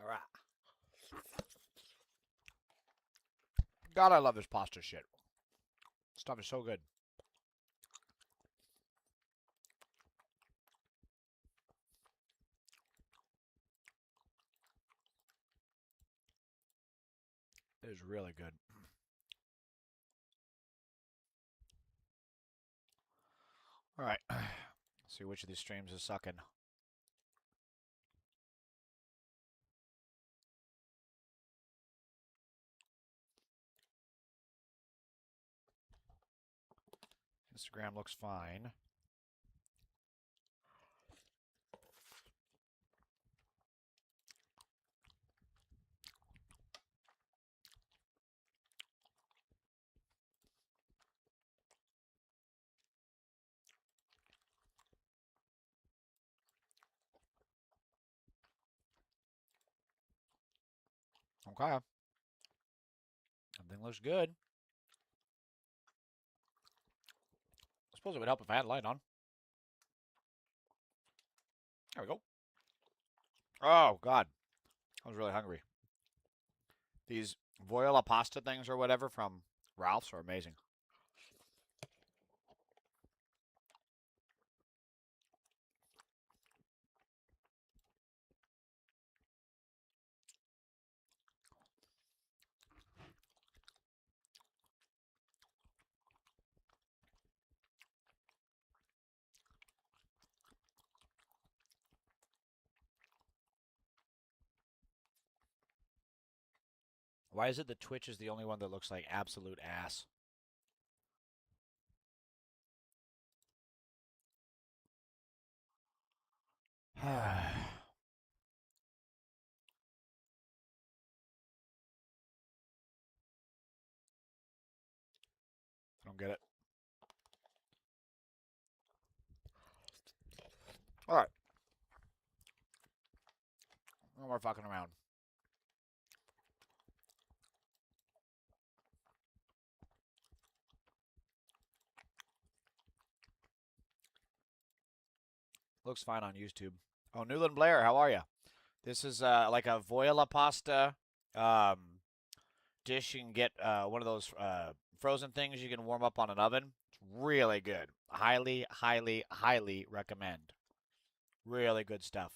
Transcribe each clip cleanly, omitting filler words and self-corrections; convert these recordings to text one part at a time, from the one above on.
All right. God, I love this pasta shit. Stuff is so good. It is really good. All right. Let's see which of these streams is sucking. Instagram looks fine. Okay. Everything looks good. I suppose it would help if I had light on. There we go. Oh, God. I was really hungry. These voila pasta things or whatever from Ralph's are amazing. Why is it that Twitch is the only one that looks like absolute ass? I don't get it. All right. No more fucking around. Looks fine on YouTube. Oh, Newland Blair, how are you? This is like a voila pasta dish. You can get one of those frozen things you can warm up on an oven. It's really good. Highly, highly, highly recommend. Really good stuff.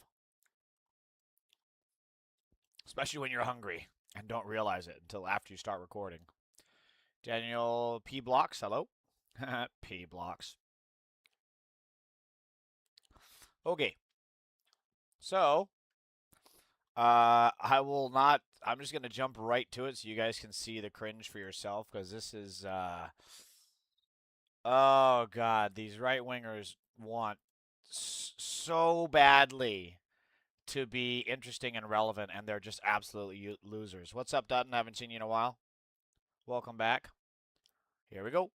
Especially when you're hungry and don't realize it until after you start recording. Daniel P. Blocks, hello. P. Blocks. Okay. So, I will not. I'm just going to jump right to it so you guys can see the cringe for yourself because this is. Oh, God. These right wingers want so badly to be interesting and relevant, and they're just absolutely losers. What's up, Dutton? Haven't seen you in a while. Welcome back. Here we go.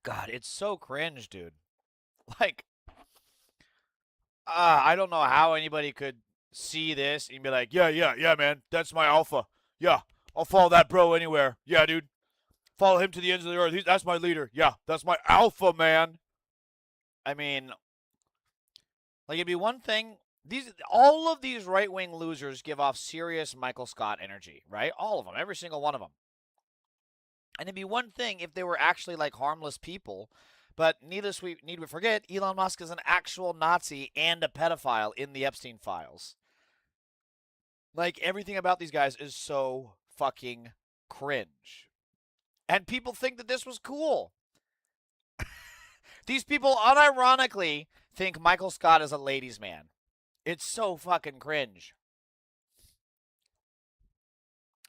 God, it's so cringe, dude. Like, I don't know how anybody could see this and be like, yeah, man, that's my alpha. Yeah, I'll follow that bro anywhere. Yeah, dude. Follow him to the ends of the earth. That's my leader. Yeah, that's my alpha, man. I mean, like, it'd be one thing. All of these right-wing losers give off serious Michael Scott energy, right? All of them, every single one of them. And it'd be one thing if they were actually like harmless people, but need we forget, Elon Musk is an actual Nazi and a pedophile in the Epstein files. Like, everything about these guys is so fucking cringe. And people think that this was cool. These people unironically think Michael Scott is a ladies' man. It's so fucking cringe.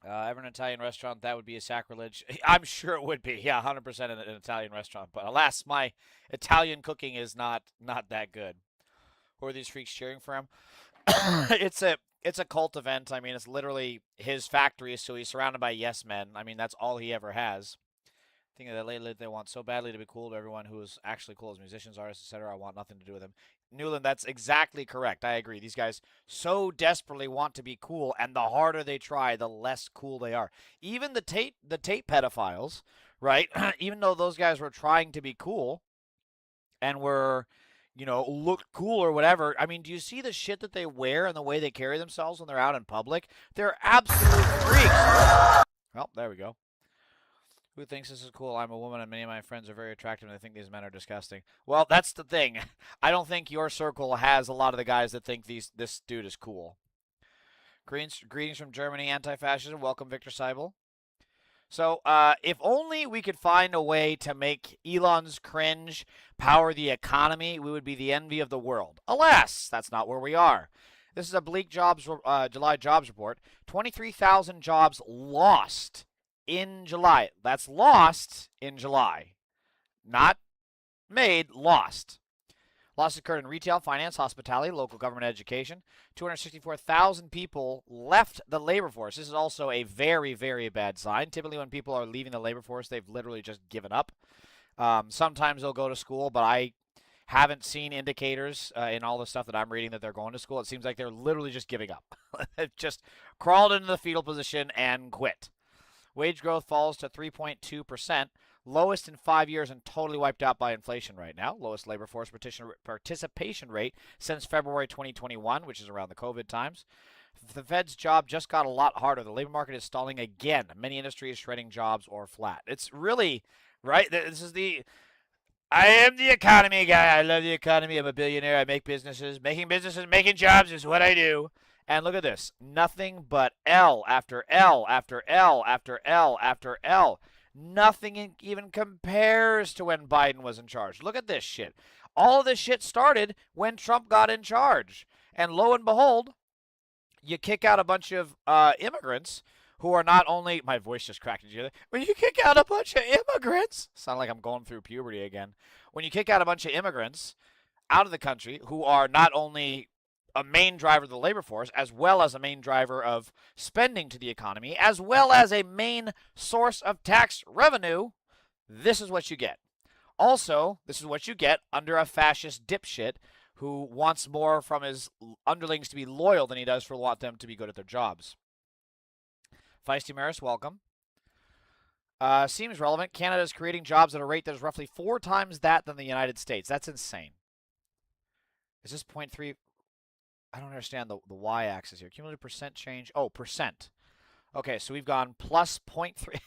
Ever an Italian restaurant, that would be a sacrilege. I'm sure it would be. Yeah, 100% an Italian restaurant. But alas, my Italian cooking is not that good. Who are these freaks cheering for him? It's a cult event. I mean, it's literally his factory, so he's surrounded by yes men. I mean, that's all he ever has. Thinking that lately they want so badly to be cool to everyone who is actually cool as musicians, artists, etc. I want nothing to do with them. Newland, that's exactly correct. I agree. These guys so desperately want to be cool, and the harder they try, the less cool they are. Even the Tate pedophiles, right? Even though those guys were trying to be cool and were, looked cool or whatever. I mean, do you see the shit that they wear and the way they carry themselves when they're out in public? They're absolute freaks. Well, there we go. Who thinks this is cool? I'm a woman, and many of my friends are very attractive, and they think these men are disgusting. Well, that's the thing. I don't think your circle has a lot of the guys that think this dude is cool. Greetings from Germany, anti-fascism. Welcome, Victor Seibel. So, if only we could find a way to make Elon's cringe power the economy, we would be the envy of the world. Alas, that's not where we are. This is a bleak July jobs report. 23,000 jobs lost in July. That's lost in July. Not made, lost. Losses occurred in retail, finance, hospitality, local government, education. 264,000 people left the labor force. This is also a very, very bad sign. Typically, when people are leaving the labor force, they've literally just given up. Sometimes they'll go to school, but I haven't seen indicators in all the stuff that I'm reading that they're going to school. It seems like they're literally just giving up. They've just crawled into the fetal position and quit. Wage growth falls to 3.2%, lowest in 5 years and totally wiped out by inflation right now. Lowest labor force participation rate since February 2021, which is around the COVID times. The Fed's job just got a lot harder. The labor market is stalling again. Many industries shredding jobs or flat. It's really, right? This is I am the economy guy. I love the economy. I'm a billionaire. I make businesses. Making jobs is what I do. And look at this. Nothing but L after L after L after L after L. Nothing even compares to when Biden was in charge. Look at this shit. All of this shit started when Trump got in charge. And lo and behold, you kick out a bunch of immigrants who are not only, my voice just cracked each other. When you kick out a bunch of immigrants, sound like I'm going through puberty again. When you kick out a bunch of immigrants out of the country who are not only a main driver of the labor force, as well as a main driver of spending to the economy, as well as a main source of tax revenue, this is what you get. Also, this is what you get under a fascist dipshit who wants more from his underlings to be loyal than he does for want them to be good at their jobs. Feisty Maris, welcome. Seems relevant. Canada is creating jobs at a rate that is roughly 4 times that than the United States. That's insane. Is this 0.3? I don't understand the y-axis here. Cumulative percent change. Oh, percent. Okay, so we've gone plus 0.3,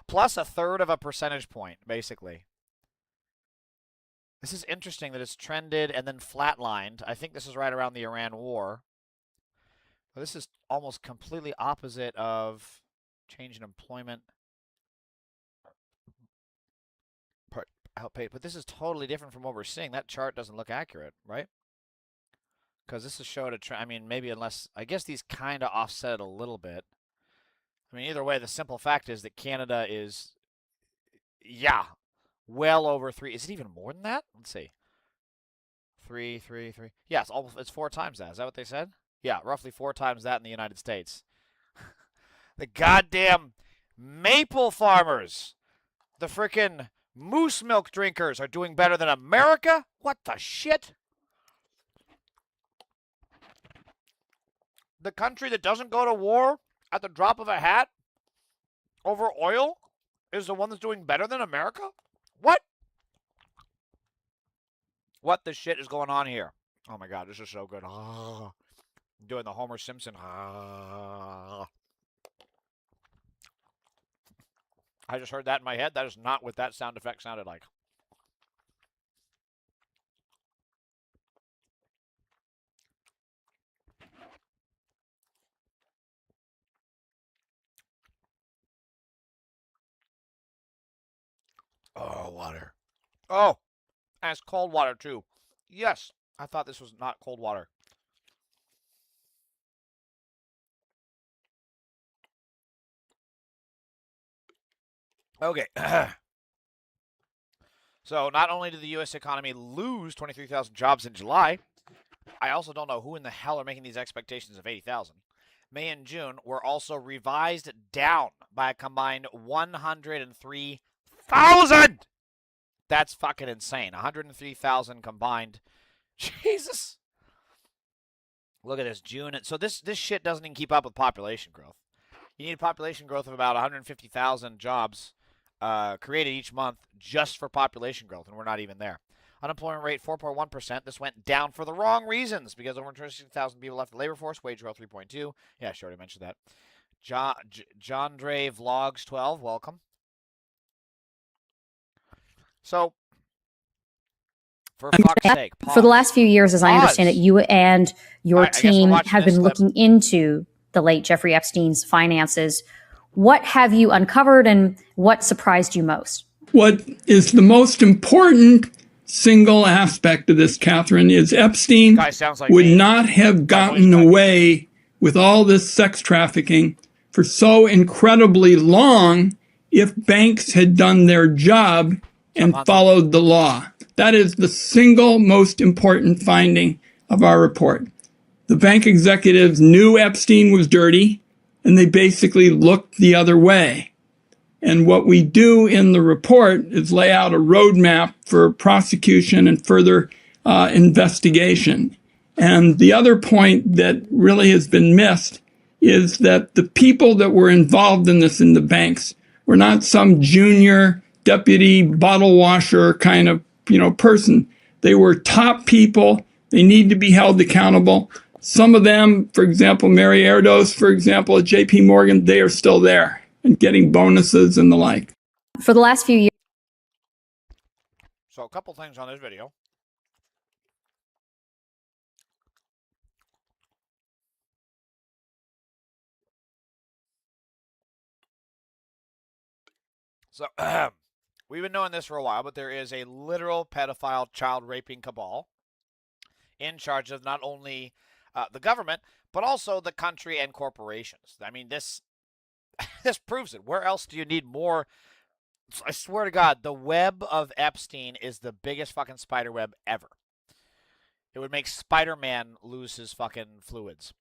plus a third of a percentage point, basically. This is interesting that it's trended and then flatlined. I think this is right around the Iran war. But this is almost completely opposite of change in employment. Outpaid. But this is totally different from what we're seeing. That chart doesn't look accurate, right? Because this is showed a trend. I mean, maybe unless, I guess these kind of offset a little bit. I mean, either way, the simple fact is that Canada is, yeah, well over 3. Is it even more than that? Let's see. 3, 3, 3. Yeah, it's 4 times that. Is that what they said? Yeah, roughly 4 times that in the United States. The goddamn maple farmers, the frickin' moose milk drinkers are doing better than America? What the shit? The country that doesn't go to war at the drop of a hat over oil is the one that's doing better than America? What? What the shit is going on here? Oh my god, this is so good. I'm doing the Homer Simpson. I just heard that in my head. That is not what that sound effect sounded like. Oh, water. Oh, and it's cold water too. Yes, I thought this was not cold water. Okay. So not only did the U.S. economy lose 23,000 jobs in July, I also don't know who in the hell are making these expectations of 80,000. May and June were also revised down by a combined 103,000. That's fucking insane. 103,000 combined. Jesus. Look at this, June. So this shit doesn't even keep up with population growth. You need a population growth of about 150,000 jobs created each month just for population growth, and we're not even there. Unemployment rate 4.1%. This went down for the wrong reasons because over 26,000 people left the labor force. Wage growth 3.2. Yeah, sure, I mentioned that. John Dre Vlogs 12. Welcome. So, for fuck's sake, pause. For the last few years, as I understand it, you and your team have been looking into the late Jeffrey Epstein's finances. What have you uncovered and what surprised you most? What is the most important single aspect of this, Catherine, is Epstein would not have gotten away with all this sex trafficking for so incredibly long if banks had done their job and followed the law. That is the single most important finding of our report. The bank executives knew Epstein was dirty, and they basically looked the other way. And what we do in the report is lay out a roadmap for prosecution and further investigation. And the other point that really has been missed is that the people that were involved in this in the banks were not some junior deputy bottle washer kind of person. They were top people. They need to be held accountable. Some of them, for example, Mary Erdos, for example, at JP Morgan, they are still there and getting bonuses and the like. For the last few years. So a couple things on this video. So we've been knowing this for a while, but there is a literal pedophile child raping cabal in charge of not only the government, but also the country and corporations. I mean, this proves it. Where else do you need more? I swear to God, the web of Epstein is the biggest fucking spider web ever. It would make Spider-Man lose his fucking fluids.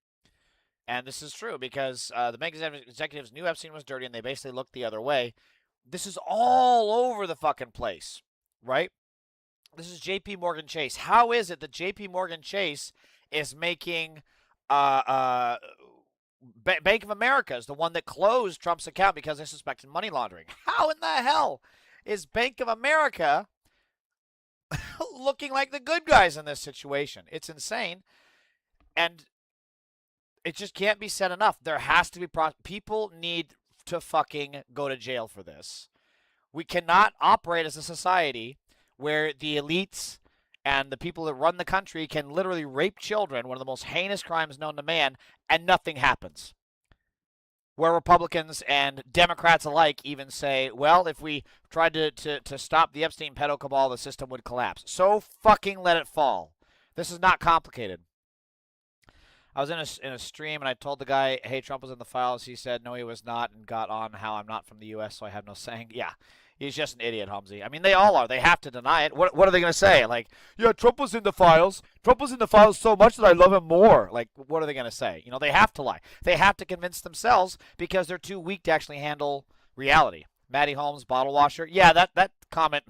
And this is true because the bank executives knew Epstein was dirty and they basically looked the other way. This is all over the fucking place, right? This is JP Morgan Chase. How is it that JP Morgan Chase is making Bank of America is the one that closed Trump's account because they suspected money laundering? How in the hell is Bank of America looking like the good guys in this situation? It's insane. And it just can't be said enough. There has to be people need to fucking go to jail for this. We cannot operate as a society where the elites and the people that run the country can literally rape children, one of the most heinous crimes known to man, and nothing happens. Where Republicans and Democrats alike even say, well, if we tried to stop the Epstein pedo cabal, the system would collapse. So fucking let it fall. This is not complicated. I was in a stream and I told the guy, hey, Trump was in the files. He said, no, he was not, and got on how I'm not from the U.S., so I have no saying. Yeah, he's just an idiot, Humsey. I mean, they all are. They have to deny it. What are they going to say? Like, yeah, Trump was in the files. Trump was in the files so much that I love him more. Like, what are they going to say? You know, they have to lie. They have to convince themselves because they're too weak to actually handle reality. Matty Holmes, bottle washer. Yeah, that comment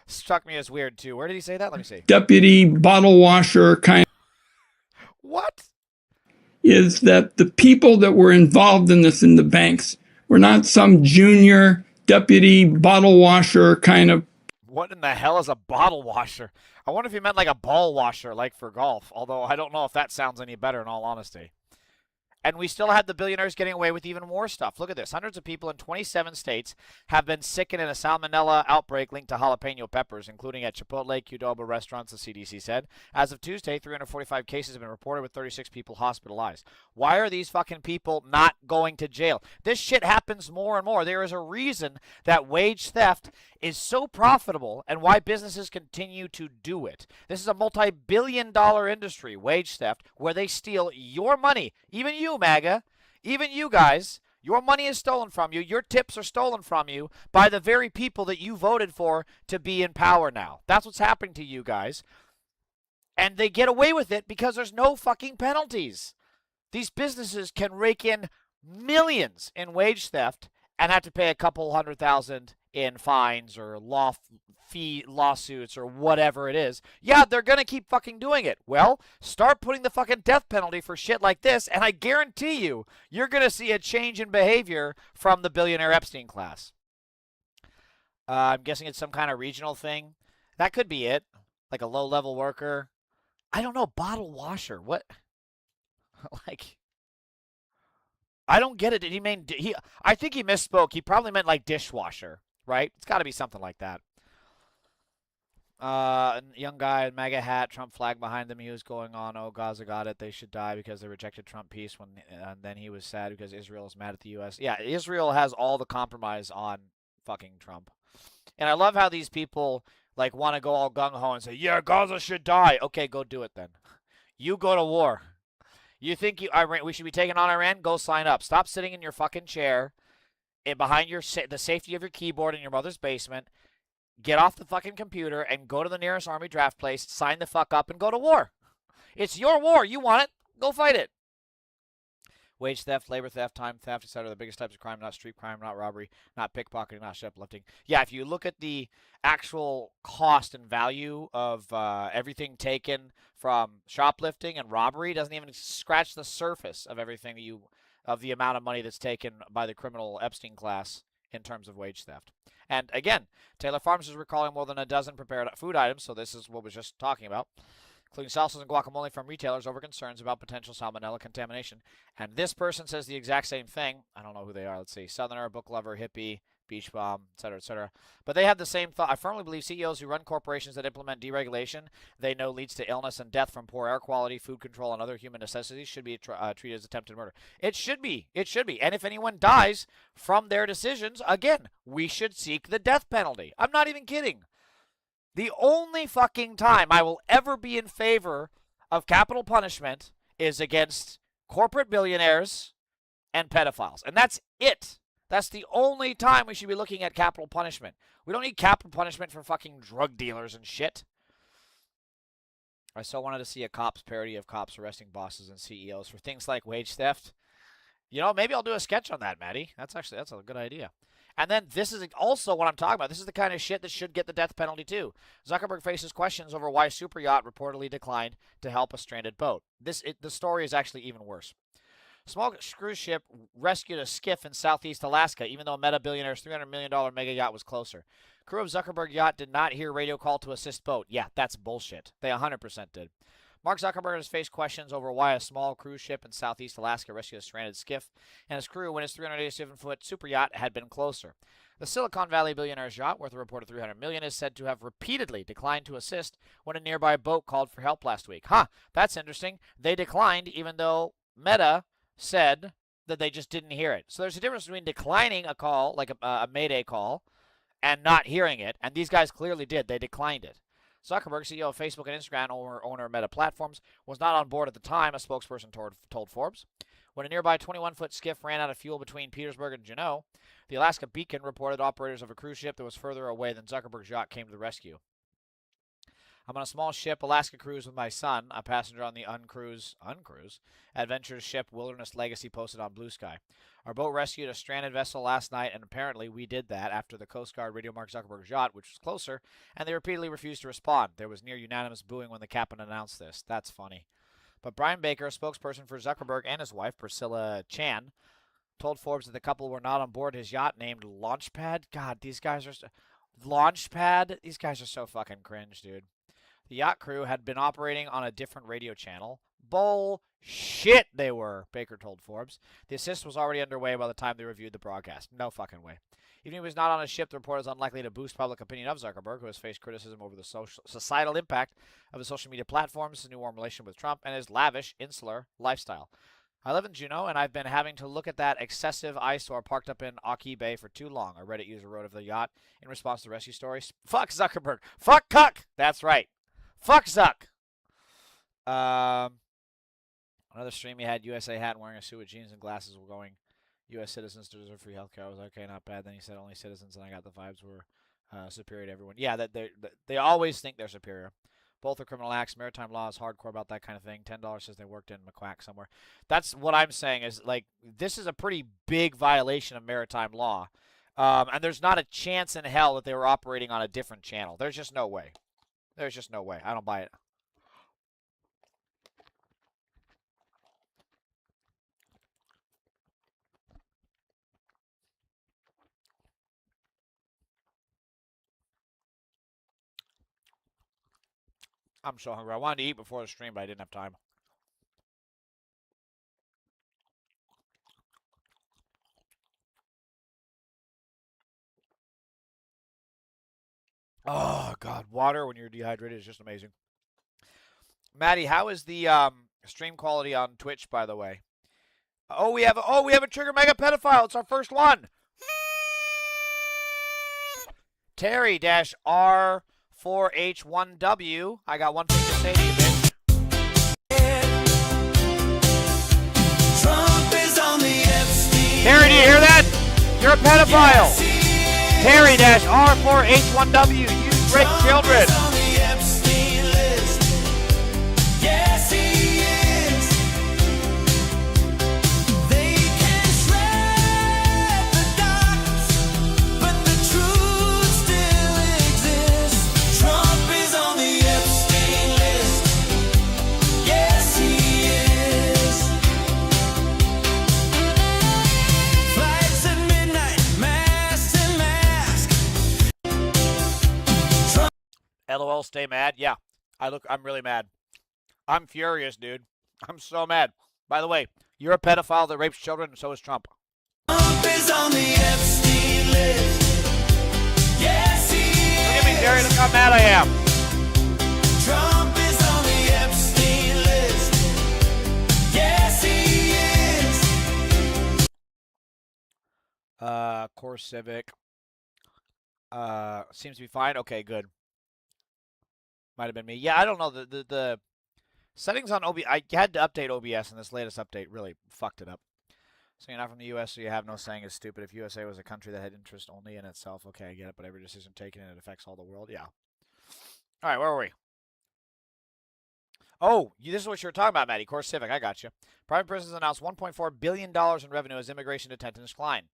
struck me as weird, too. Where did he say that? Let me see. Deputy bottle washer kind. What? Is that the people that were involved in this in the banks were not some junior deputy bottle washer kind of. What in the hell is a bottle washer? I wonder if he meant like a ball washer, like for golf, although I don't know if that sounds any better in all honesty. And we still had the billionaires getting away with even more stuff. Look at this. Hundreds of people in 27 states have been sickened in a salmonella outbreak linked to jalapeno peppers, including at Chipotle, Qdoba restaurants, the CDC said. As of Tuesday, 345 cases have been reported with 36 people hospitalized. Why are these fucking people not going to jail? This shit happens more and more. There is a reason that wage theft is so profitable and why businesses continue to do it. This is a multi-billion-dollar industry, wage theft, where they steal your money, even you, MAGA, even you guys, Your money is stolen from you. Your tips are stolen from you by the very people that you voted for to be in power now. That's what's happening to you guys. And they get away with it because there's no fucking penalties. These businesses can rake in millions in wage theft and have to pay a couple $100,000 in fines or lawsuits or whatever it is. Yeah, they're going to keep fucking doing it. Well, start putting the fucking death penalty for shit like this, and I guarantee you, you're going to see a change in behavior from the billionaire Epstein class. I'm guessing it's some kind of regional thing. That could be it. Like a low-level worker. I don't know, bottle washer. What? Like, I don't get it. Did he mean I think he misspoke. He probably meant like dishwasher, right? It's got to be something like that. Young guy in MAGA hat, Trump flag behind him. He was going on, "Oh, Gaza got it. They should die because they rejected Trump peace." And then he was sad because Israel is mad at the U.S. Yeah, Israel has all the compromise on fucking Trump. And I love how these people like want to go all gung-ho and say, "Yeah, Gaza should die." Okay, go do it then. You go to war. You think we should be taking on Iran? Go sign up. Stop sitting in your fucking chair behind the safety of your keyboard in your mother's basement. Get off the fucking computer and go to the nearest army draft place, sign the fuck up, and go to war. It's your war. You want it. Go fight it. Wage theft, labor theft, time theft, etc. are the biggest types of crime, not street crime, not robbery, not pickpocketing, not shoplifting. Yeah, if you look at the actual cost and value of everything taken from shoplifting and robbery, it doesn't even scratch the surface of everything of the amount of money that's taken by the criminal Epstein class in terms of wage theft. And again, Taylor Farms is recalling more than a dozen prepared food items, so this is what we were just talking about, including salsas and guacamole from retailers over concerns about potential salmonella contamination. And this person says the exact same thing. I don't know who they are. Let's see. Southerner, book lover, hippie, beach bum, etc., etc. But they have the same thought. I firmly believe CEOs who run corporations that implement deregulation they know leads to illness and death from poor air quality, food control, and other human necessities should be treated as attempted murder. It should be. It should be. And if anyone dies from their decisions, again, we should seek the death penalty. I'm not even kidding. The only fucking time I will ever be in favor of capital punishment is against corporate billionaires and pedophiles. And that's it. That's the only time we should be looking at capital punishment. We don't need capital punishment for fucking drug dealers and shit. I so wanted to see a cops parody of cops arresting bosses and CEOs for things like wage theft. You know, maybe I'll do a sketch on that, Maddie. That's a good idea. And then this is also what I'm talking about. This is the kind of shit that should get the death penalty too. Zuckerberg faces questions over why super yacht reportedly declined to help a stranded boat. The story is actually even worse. Small cruise ship rescued a skiff in southeast Alaska, even though Meta billionaire's $300 million mega yacht was closer. Crew of Zuckerberg yacht did not hear radio call to assist boat. Yeah, that's bullshit. They 100% did. Mark Zuckerberg has faced questions over why a small cruise ship in southeast Alaska rescued a stranded skiff and his crew when his 387-foot super yacht had been closer. The Silicon Valley billionaire's yacht, worth a reported $300 million, is said to have repeatedly declined to assist when a nearby boat called for help last week. That's interesting. They declined even though Meta said that they just didn't hear it. So there's a difference between declining a call, like a Mayday call, and not hearing it. And these guys clearly did. They declined it. Zuckerberg, CEO of Facebook and Instagram, owner of Meta Platforms, was not on board at the time, a spokesperson told Forbes. When a nearby 21-foot skiff ran out of fuel between Petersburg and Juneau, the Alaska Beacon reported operators of a cruise ship that was further away than Zuckerberg's yacht came to the rescue. I'm on a small ship, Alaska cruise with my son, a passenger on the uncruise adventure ship Wilderness Legacy posted on Blue Sky. Our boat rescued a stranded vessel last night, and apparently we did that after the Coast Guard radioed Mark Zuckerberg's yacht, which was closer, and they repeatedly refused to respond. There was near unanimous booing when the captain announced this. That's funny. But Brian Baker, a spokesperson for Zuckerberg and his wife, Priscilla Chan, told Forbes that the couple were not on board his yacht named Launchpad. God, these guys are... Launchpad? These guys are so fucking cringe, dude. The yacht crew had been operating on a different radio channel. Bullshit they were, Baker told Forbes. The assist was already underway by the time they reviewed the broadcast. No fucking way. Even if he was not on a ship, the report is unlikely to boost public opinion of Zuckerberg, who has faced criticism over the societal impact of his social media platforms, his new warm relation with Trump, and his lavish, insular lifestyle. I live in Juneau, and I've been having to look at that excessive eyesore parked up in Aki Bay for too long, a Reddit user wrote of the yacht in response to the rescue stories. Fuck Zuckerberg. Fuck Cuck. That's right. Fuck Zuck. Another stream he had USA hat and wearing a suit with jeans and glasses were going. U.S. citizens deserve free healthcare. I was like, okay, not bad. Then he said only citizens, and I got the vibes were superior to everyone. Yeah, that they always think they're superior. Both are criminal acts. Maritime law is hardcore about that kind of thing. $10 says they worked in McQuack somewhere. That's what I'm saying is, like, this is a pretty big violation of maritime law. And there's not a chance in hell that they were operating on a different channel. There's just no way. There's just no way. I don't buy it. I'm so hungry. I wanted to eat before the stream, but I didn't have time. Oh, God. Water when you're dehydrated is just amazing. Maddie, how is the stream quality on Twitch, by the way? Oh, we have a Trigger Mega Pedophile. It's our first one. Terry-R4H1W. I got one thing to say to you, bitch. Trump is on the Epstein. Terry, do you hear that? You're a pedophile. Terry-R4H1W. You rape children. LOL, stay mad. Yeah, I'm really mad. I'm furious, dude. I'm so mad. By the way, you're a pedophile that rapes children, and so is Trump. Trump is on the Epstein list. Yes, he is. Look at me, Jerry. Look how mad I am. Trump is on the Epstein list. Yes, he is. Core Civic. Seems to be fine. Okay, good. Might have been me. Yeah, I don't know. The settings on OBS, I had to update OBS, and this latest update really fucked it up. So you're not from the U.S., so you have no saying is stupid. If USA was a country that had interest only in itself, okay, I get it, but every decision taken, it affects all the world. Yeah. All right, where were we? Oh, this is what you were talking about, Maddie. Core Civic, I got you. Private prisons announced $1.4 billion in revenue as immigration detention decline.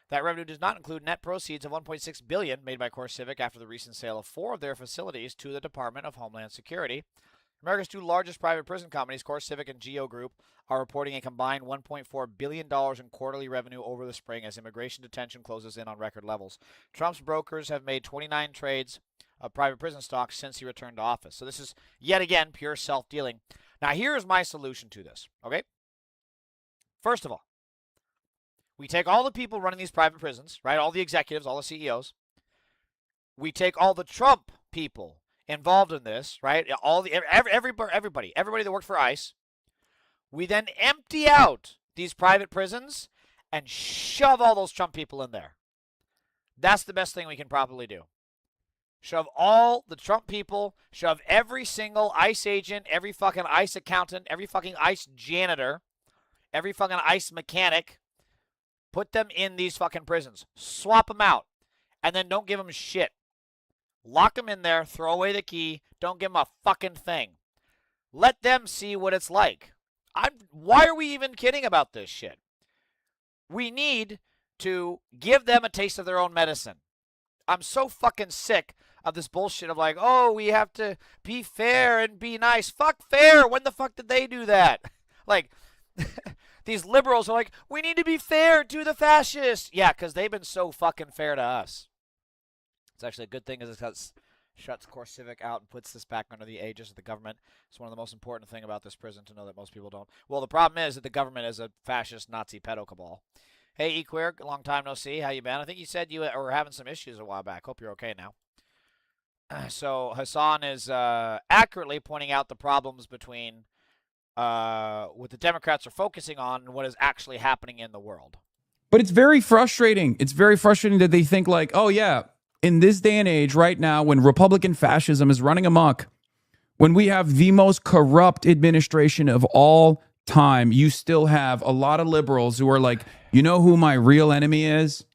That revenue does not include net proceeds of $1.6 billion made by Core Civic after the recent sale of 4 of their facilities to the Department of Homeland Security. America's 2 largest private prison companies, Core Civic and Geo Group, are reporting a combined $1.4 billion in quarterly revenue over the spring as immigration detention closes in on record levels. Trump's brokers have made 29 trades of private prison stocks since he returned to office. So this is, yet again, pure self-dealing. Now, here's my solution to this, okay? First of all, we take all the people running these private prisons, right? All the executives, all the CEOs. We take all the Trump people involved in this, right? All the everybody that worked for ICE. We then empty out these private prisons and shove all those Trump people in there. That's the best thing we can probably do. Shove all the Trump people, shove every single ICE agent, every fucking ICE accountant, every fucking ICE janitor, every fucking ICE mechanic. Put them in these fucking prisons. Swap them out. And then don't give them shit. Lock them in there. Throw away the key. Don't give them a fucking thing. Let them see what it's like. Why are we even kidding about this shit? We need to give them a taste of their own medicine. I'm so fucking sick of this bullshit of like, oh, we have to be fair and be nice. Fuck fair. When the fuck did they do that? Like... These liberals are like, we need to be fair to the fascists. Yeah, because they've been so fucking fair to us. It's actually a good thing because it shuts Core Civic out and puts this back under the aegis of the government. It's one of the most important things about this prison to know that most people don't. Well, the problem is that the government is a fascist Nazi pedo cabal. Hey, Equeer, long time no see. How you been? I think you said you were having some issues a while back. Hope you're okay now. So Hassan is accurately pointing out the problems between... what the Democrats are focusing on and what is actually happening in the world. But it's very frustrating. It's very frustrating that they think like, oh, yeah, in this day and age right now when Republican fascism is running amok, when we have the most corrupt administration of all time, you still have a lot of liberals who are like, You know who my real enemy is?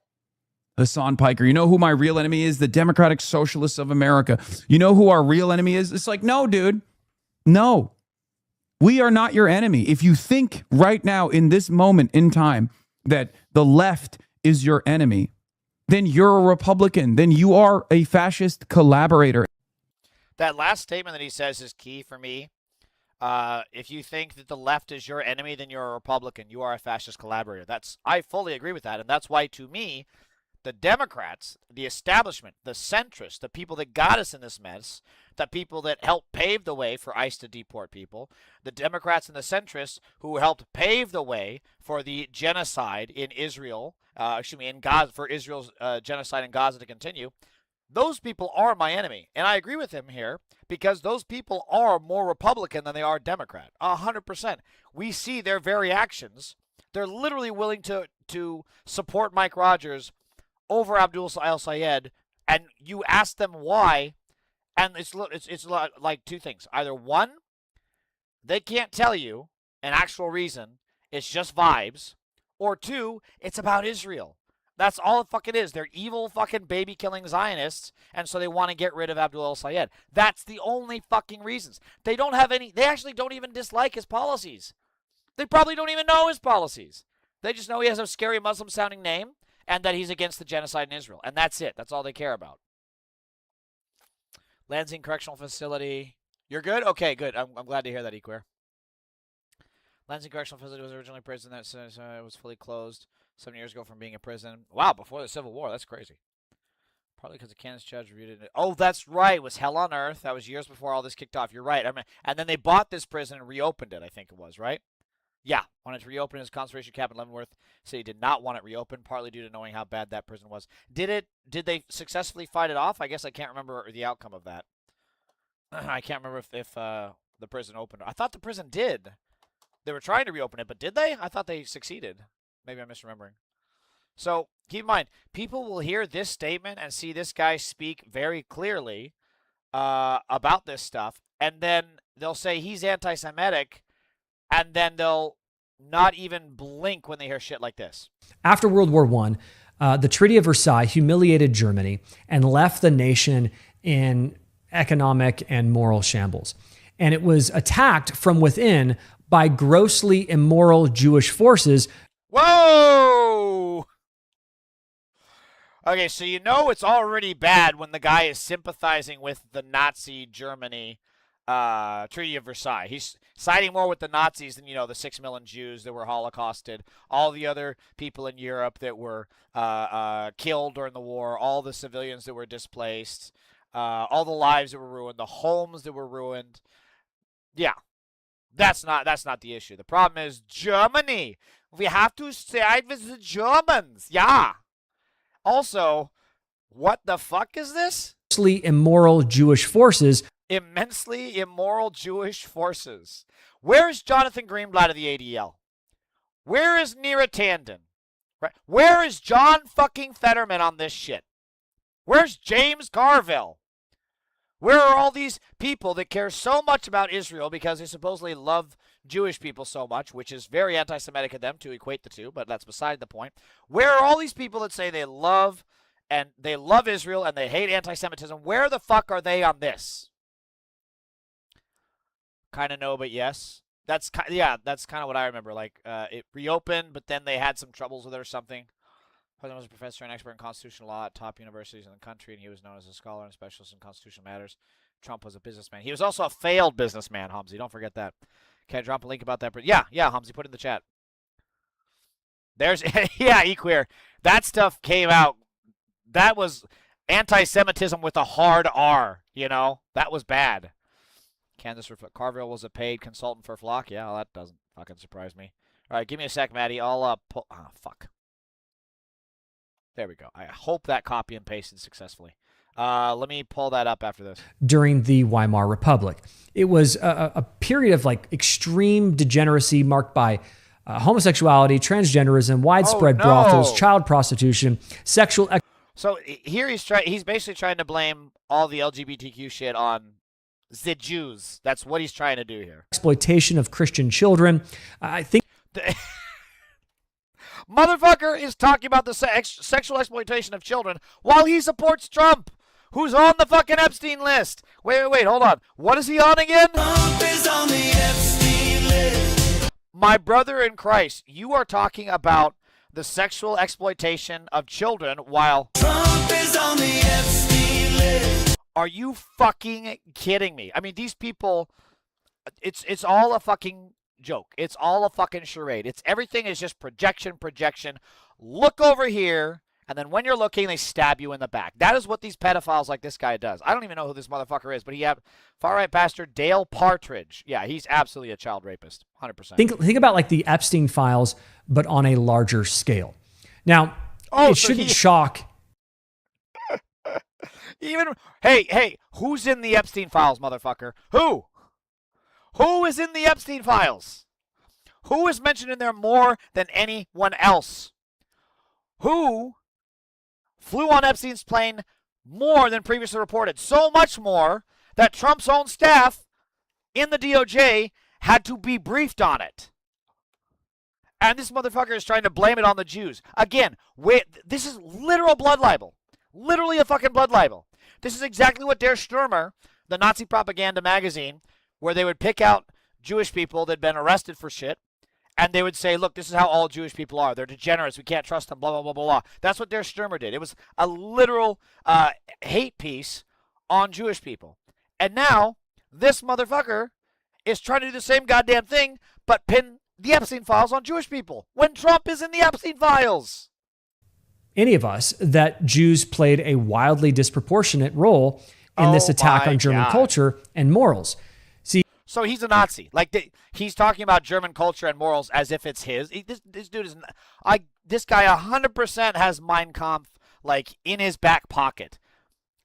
Hassan Piker. You know who my real enemy is? The Democratic Socialists of America. You know who our real enemy is? It's like, no, dude. No. We are not your enemy. If you think right now in this moment in time that the left is your enemy, then you're a Republican. Then you are a fascist collaborator. That last statement that he says is key for me. If you think that the left is your enemy, then you're a Republican. You are a fascist collaborator. I fully agree with that. And that's why, to me, the Democrats, the establishment, the centrists, the people that got us in this mess, the people that helped pave the way for ICE to deport people, the Democrats and the centrists who helped pave the way for the genocide in Israel, in Gaza, for Israel's genocide in Gaza to continue, those people are my enemy. And I agree with him here because those people are more Republican than they are Democrat. 100%. We see their very actions. They're literally willing to support Mike Rogers over Abdul al-Sayed, and you ask them why, and it's like two things. Either one, they can't tell you an actual reason, it's just vibes, or two, it's about Israel. That's all it fucking is. They're evil fucking baby-killing Zionists, and so they want to get rid of Abdul al-Sayed. That's the only fucking reasons. They actually don't even dislike his policies. They probably don't even know his policies. They just know he has a scary Muslim-sounding name, and that he's against the genocide in Israel. And that's it. That's all they care about. Lansing Correctional Facility. You're good? Okay, good. I'm glad to hear that, Equer. Lansing Correctional Facility was originally a prison that was fully closed 7 years ago from being a prison. Wow, before the Civil War. That's crazy. Partly because the Kansas judge reviewed it. Oh, that's right. It was hell on earth. That was years before all this kicked off. You're right. And then they bought this prison and reopened it, I think it was, right? Yeah, wanted to reopen his concentration camp in Leavenworth. City did not want it reopened, partly due to knowing how bad that prison was. Did they successfully fight it off? I guess I can't remember the outcome of that. I can't remember if the prison opened. I thought the prison did. They were trying to reopen it, but did they? I thought they succeeded. Maybe I'm misremembering. So keep in mind, people will hear this statement and see this guy speak very clearly about this stuff, and then they'll say he's anti-Semitic, and then they'll not even blink when they hear shit like this. After World War I, the Treaty of Versailles humiliated Germany and left the nation in economic and moral shambles. And it was attacked from within by grossly immoral Jewish forces. Whoa! Okay, so you know it's already bad when the guy is sympathizing with the Nazi Germany Treaty of Versailles. He's siding more with the Nazis than, the 6 million Jews that were Holocausted, all the other people in Europe that were killed during the war, all the civilians that were displaced, all the lives that were ruined, the homes that were ruined. Yeah, that's not the issue. The problem is Germany. We have to side with the Germans. Yeah. Also, what the fuck is this? Grossly immoral Jewish forces. Immensely immoral Jewish forces. Where is Jonathan Greenblatt of the ADL? Where is Neera Tanden? Right? Where is John fucking Fetterman on this shit? Where's James Carville? Where are all these people that care so much about Israel because they supposedly love Jewish people so much, which is very anti-Semitic of them to equate the two, but that's beside the point. Where are all these people that say they love Israel and they hate anti-Semitism? Where the fuck are they on this? Kind of no, but yes. That's kind of what I remember. Like, it reopened, but then they had some troubles with it or something. The president was a professor and expert in constitutional law at top universities in the country, and he was known as a scholar and specialist in constitutional matters. Trump was a businessman. He was also a failed businessman, Hamzi. Don't forget that. Can I drop a link about that? But yeah, Hamzi, put it in the chat. There's, Equeer. That stuff came out. That was anti-Semitism with a hard R, That was bad. Kansas Carville was a paid consultant for Flock. Yeah, well, that doesn't fucking surprise me. All right, give me a sec, Maddie. I'll pull. Oh, fuck. There we go. I hope that copy and pasted successfully. Let me pull that up after this. During the Weimar Republic, it was a period of extreme degeneracy marked by homosexuality, transgenderism, widespread brothels, child prostitution, sexual. So here he's basically trying to blame all the LGBTQ shit on the Jews. That's what he's trying to do here. Exploitation of Christian children. I think. Motherfucker is talking about the sexual exploitation of children while he supports Trump, who's on the fucking Epstein list. Wait, hold on. What is he on again? Trump is on the Epstein list. My brother in Christ, you are talking about the sexual exploitation of children while Trump is on the Epstein list. Are you fucking kidding me? I mean, these people, it's all a fucking joke. It's all a fucking charade. Everything is just projection. Look over here, and then when you're looking, they stab you in the back. That is what these pedophiles like this guy does. I don't even know who this motherfucker is, but far-right pastor Dale Partridge. Yeah, he's absolutely a child rapist, 100%. Think about like the Epstein files, but on a larger scale. Now, it shouldn't shock. Hey, who's in the Epstein files, motherfucker? Who? Who is in the Epstein files? Who is mentioned in there more than anyone else? Who flew on Epstein's plane more than previously reported? So much more that Trump's own staff in the DOJ had to be briefed on it. And this motherfucker is trying to blame it on the Jews. Again, this is literal blood libel. Literally a fucking blood libel. This is exactly what Der Stürmer, the Nazi propaganda magazine, where they would pick out Jewish people that had been arrested for shit, and they would say, look, this is how all Jewish people are. They're degenerates. We can't trust them, blah, blah, blah, blah, blah. That's what Der Stürmer did. It was a literal hate piece on Jewish people. And now, this motherfucker is trying to do the same goddamn thing, but pin the Epstein files on Jewish people when Trump is in the Epstein files. Any of us that Jews played a wildly disproportionate role in this attack on German culture and morals. So he's a Nazi. He's talking about German culture and morals as if it's his. This dude is... This guy 100% has Mein Kampf, in his back pocket.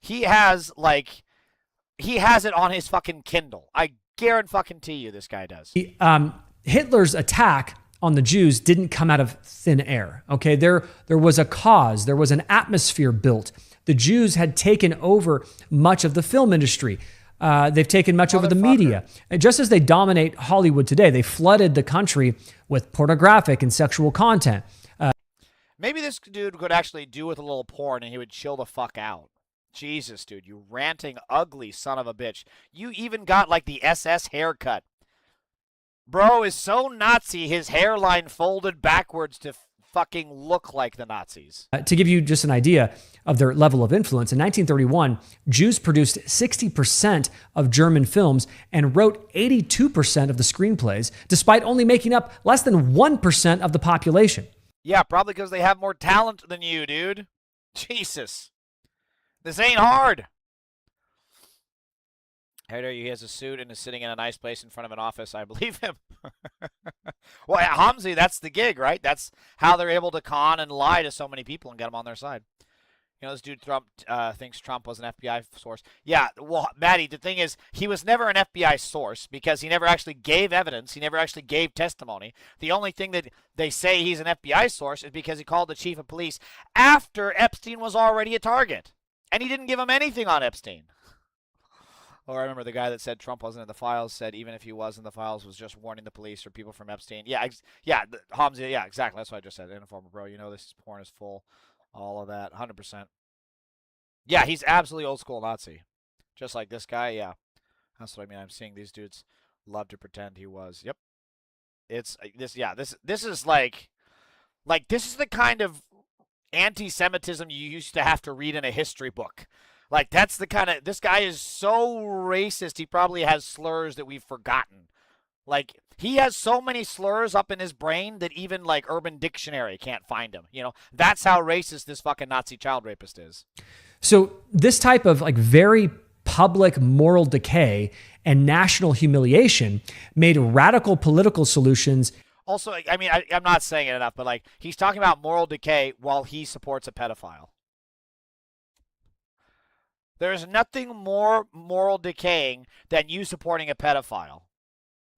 He has it on his fucking Kindle. I guarantee you this guy does. Hitler's attack on the Jews didn't come out of thin air. Okay, there was a cause. There was an atmosphere built. The Jews had taken over much of the film industry. They've taken much over the media. And just as they dominate Hollywood today, they flooded the country with pornographic and sexual content. Maybe this dude could actually do with a little porn and he would chill the fuck out. Jesus, dude, you ranting, ugly son of a bitch. You even got the SS haircut. Bro is so Nazi, his hairline folded backwards to fucking look like the Nazis. To give you just an idea of their level of influence, in 1931, Jews produced 60% of German films and wrote 82% of the screenplays, despite only making up less than 1% of the population. Yeah, probably because they have more talent than you, dude. Jesus. This ain't hard. He has a suit and is sitting in a nice place in front of an office. I believe him. Well, Hamzi, that's the gig, right? That's how they're able to con and lie to so many people and get them on their side. This dude thinks Trump was an FBI source. Yeah, well, Maddie, the thing is, he was never an FBI source because he never actually gave evidence. He never actually gave testimony. The only thing that they say he's an FBI source is because he called the chief of police after Epstein was already a target. And he didn't give him anything on Epstein. Or I remember the guy that said Trump wasn't in the files said even if he was in the files was just warning the police or people from Epstein. Yeah, Hamza, yeah, exactly. That's what I just said. Informer, bro, this porn is full. All of that, 100%. Yeah, he's absolutely old school Nazi. Just like this guy, yeah. That's what I mean. I'm seeing these dudes love to pretend he was. Yep. It's this, yeah, this is this is the kind of anti-Semitism you used to have to read in a history book. That's the kind of, this guy is so racist, he probably has slurs that we've forgotten. He has so many slurs up in his brain that even, Urban Dictionary can't find him. That's how racist this fucking Nazi child rapist is. So this type of, very public moral decay and national humiliation made radical political solutions. Also, I'm not saying it enough, but, he's talking about moral decay while he supports a pedophile. There's nothing more moral decaying than you supporting a pedophile.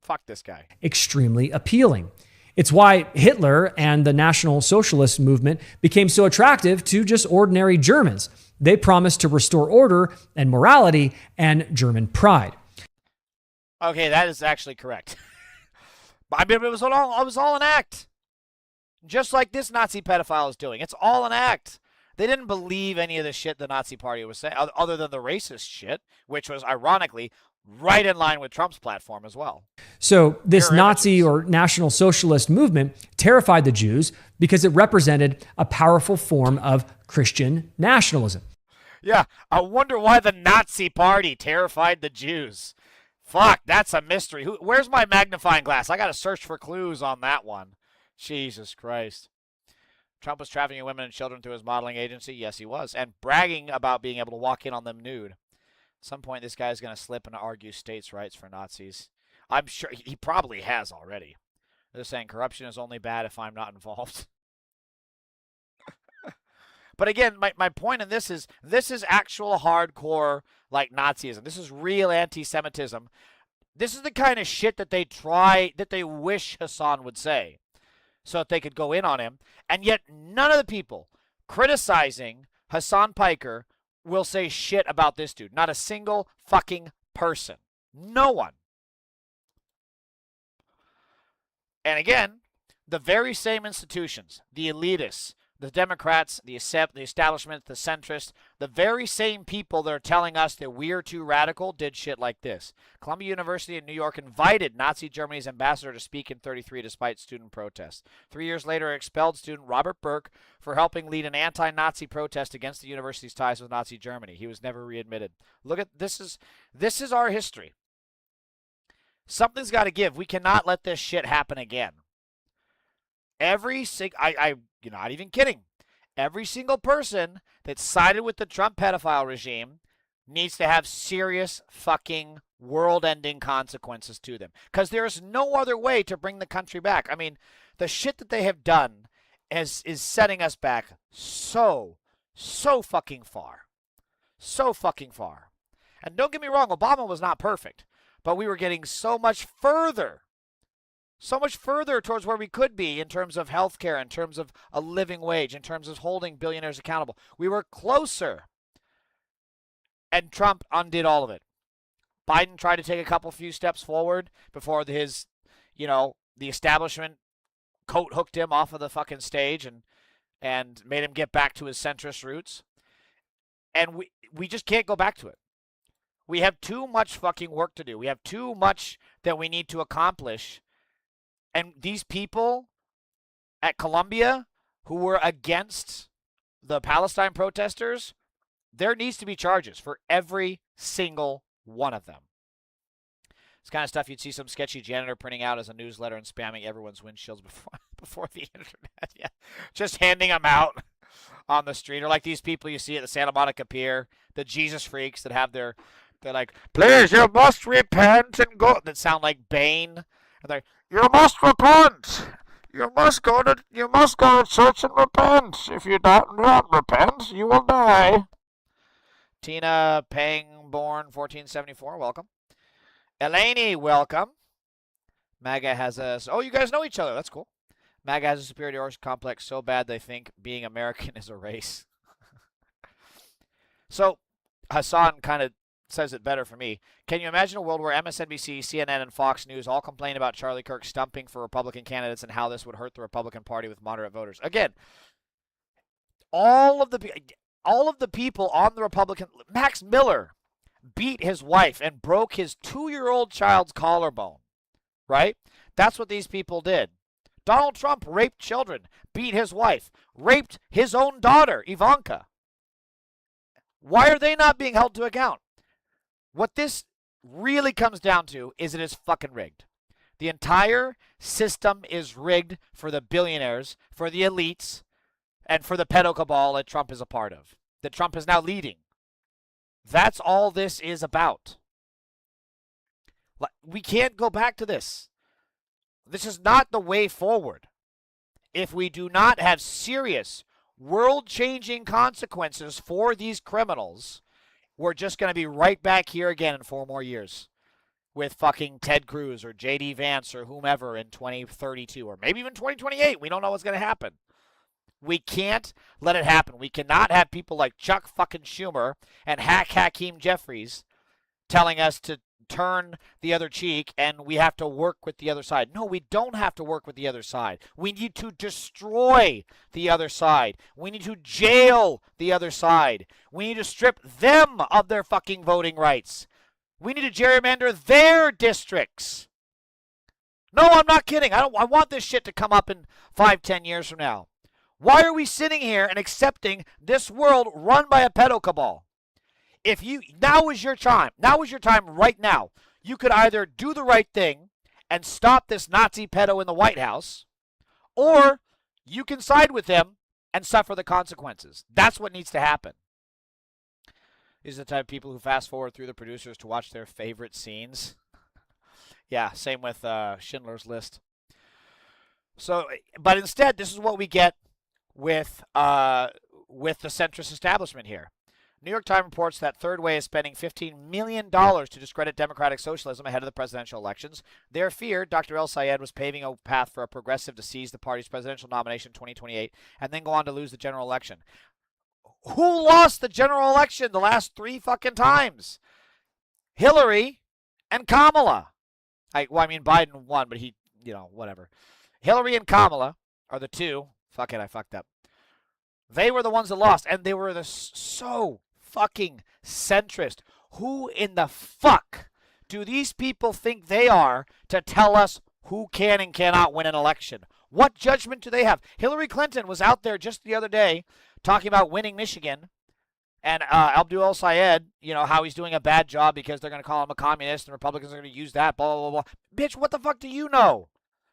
Fuck this guy. Extremely appealing. It's why Hitler and the National Socialist movement became so attractive to just ordinary Germans. They promised to restore order and morality and German pride. Okay, that is actually correct. It was all an act. Just like this Nazi pedophile is doing. It's all an act. They didn't believe any of the shit the Nazi Party was saying, other than the racist shit, which was ironically right in line with Trump's platform as well. So this Nazi or National Socialist movement terrified the Jews because it represented a powerful form of Christian nationalism. Yeah, I wonder why the Nazi Party terrified the Jews. Fuck, that's a mystery. Where's my magnifying glass? I got to search for clues on that one. Jesus Christ. Trump was trafficking women and children through his modeling agency. Yes, he was. And bragging about being able to walk in on them nude. At some point, this guy's going to slip and argue states' rights for Nazis. I'm sure he probably has already. They're saying corruption is only bad if I'm not involved. But again, my point in this is actual hardcore like Nazism. This is real anti-Semitism. This is the kind of shit that they wish Hassan would say so that they could go in on him. And yet none of the people criticizing Hassan Piker will say shit about this dude. Not a single fucking person. No one. And again, the very same institutions, the elitists, the Democrats, the establishment, the centrists, the very same people that are telling us that we're too radical did shit like this. Columbia University in New York invited Nazi Germany's ambassador to speak in 1933 despite student protests. 3 years later, expelled student Robert Burke for helping lead an anti-Nazi protest against the university's ties with Nazi Germany. He was never readmitted. Look at this is our history. Something's got to give. We cannot let this shit happen again. You're not even kidding. Every single person that sided with the Trump pedophile regime needs to have serious fucking world-ending consequences to them. Because there's no other way to bring the country back. I mean, the shit that they have done is setting us back so fucking far. So fucking far. And don't get me wrong, Obama was not perfect. But we were getting so much further towards where we could be in terms of healthcare, in terms of a living wage, in terms of holding billionaires accountable. We were closer. And Trump undid all of it. Biden tried to take a few steps forward before his, the establishment coat hooked him off of the fucking stage and made him get back to his centrist roots. And we just can't go back to it. We have too much fucking work to do. We have too much that we need to accomplish. And these people at Columbia who were against the Palestine protesters, there needs to be charges for every single one of them. It's kind of stuff you'd see some sketchy janitor printing out as a newsletter and spamming everyone's windshields before the internet. Yeah, just handing them out on the street. Or like these people you see at the Santa Monica Pier, the Jesus freaks that have they're like, please, you must repent and go, that sound like Bane. And they're, you must repent. You must go to church and repent. If you don't repent, you will die. Tina Pangborn 1474, welcome. Eleni, welcome. MAGA has you guys know each other. That's cool. MAGA has a superiority complex so bad they think being American is a race. So Hassan kind of says it better for me. Can you imagine a world where MSNBC, CNN, and Fox News all complain about Charlie Kirk stumping for Republican candidates and how this would hurt the Republican Party with moderate voters? Again, all of the people on the Republican, Max Miller beat his wife and broke his 2-year-old child's collarbone, right? That's what these people did. Donald Trump raped children, beat his wife, raped his own daughter, Ivanka. Why are they not being held to account? What this really comes down to is it is fucking rigged. The entire system is rigged for the billionaires, for the elites, and for the pedo cabal that Trump is a part of, that Trump is now leading. That's all this is about. We can't go back to this. This is not the way forward. If we do not have serious, world-changing consequences for these criminals, we're just going to be right back here again in 4 more years with fucking Ted Cruz or J.D. Vance or whomever in 2032 or maybe even 2028. We don't know what's going to happen. We can't let it happen. We cannot have people like Chuck fucking Schumer and Hakeem Jeffries telling us to turn the other cheek and we have to work with the other side. No, we don't have to work with the other side. We need to destroy the other side. We need to jail the other side. We need to strip them of their fucking voting rights. We need to gerrymander their districts. No, I'm not kidding. I want this shit to come up in 5-10 years from now. Why are we sitting here and accepting this world run by a pedo cabal? Now is your time. Now is your time right now. You could either do the right thing and stop this Nazi pedo in the White House, or you can side with him and suffer the consequences. That's what needs to happen. These are the type of people who fast forward through the producers to watch their favorite scenes. Yeah, same with Schindler's List. So, but instead, this is what we get with the centrist establishment here. New York Times reports that Third Way is spending $15 million to discredit democratic socialism ahead of the presidential elections. Their fear, Dr. El Sayed was paving a path for a progressive to seize the party's presidential nomination in 2028 and then go on to lose the general election. Who lost the general election the last 3 fucking times? Hillary and Kamala. Biden won, but he, whatever. Hillary and Kamala are the two. Fuck it, I fucked up. They were the ones that lost, and they were so fucking centrist. Who in the fuck do these people think they are to tell us who can and cannot win an election? What judgment do they have? Hillary Clinton was out there just the other day talking about winning Michigan, and Abdul El Sayed, how he's doing a bad job because they're going to call him a communist and Republicans are going to use that, blah, blah, blah, blah. Bitch, what the fuck do you know?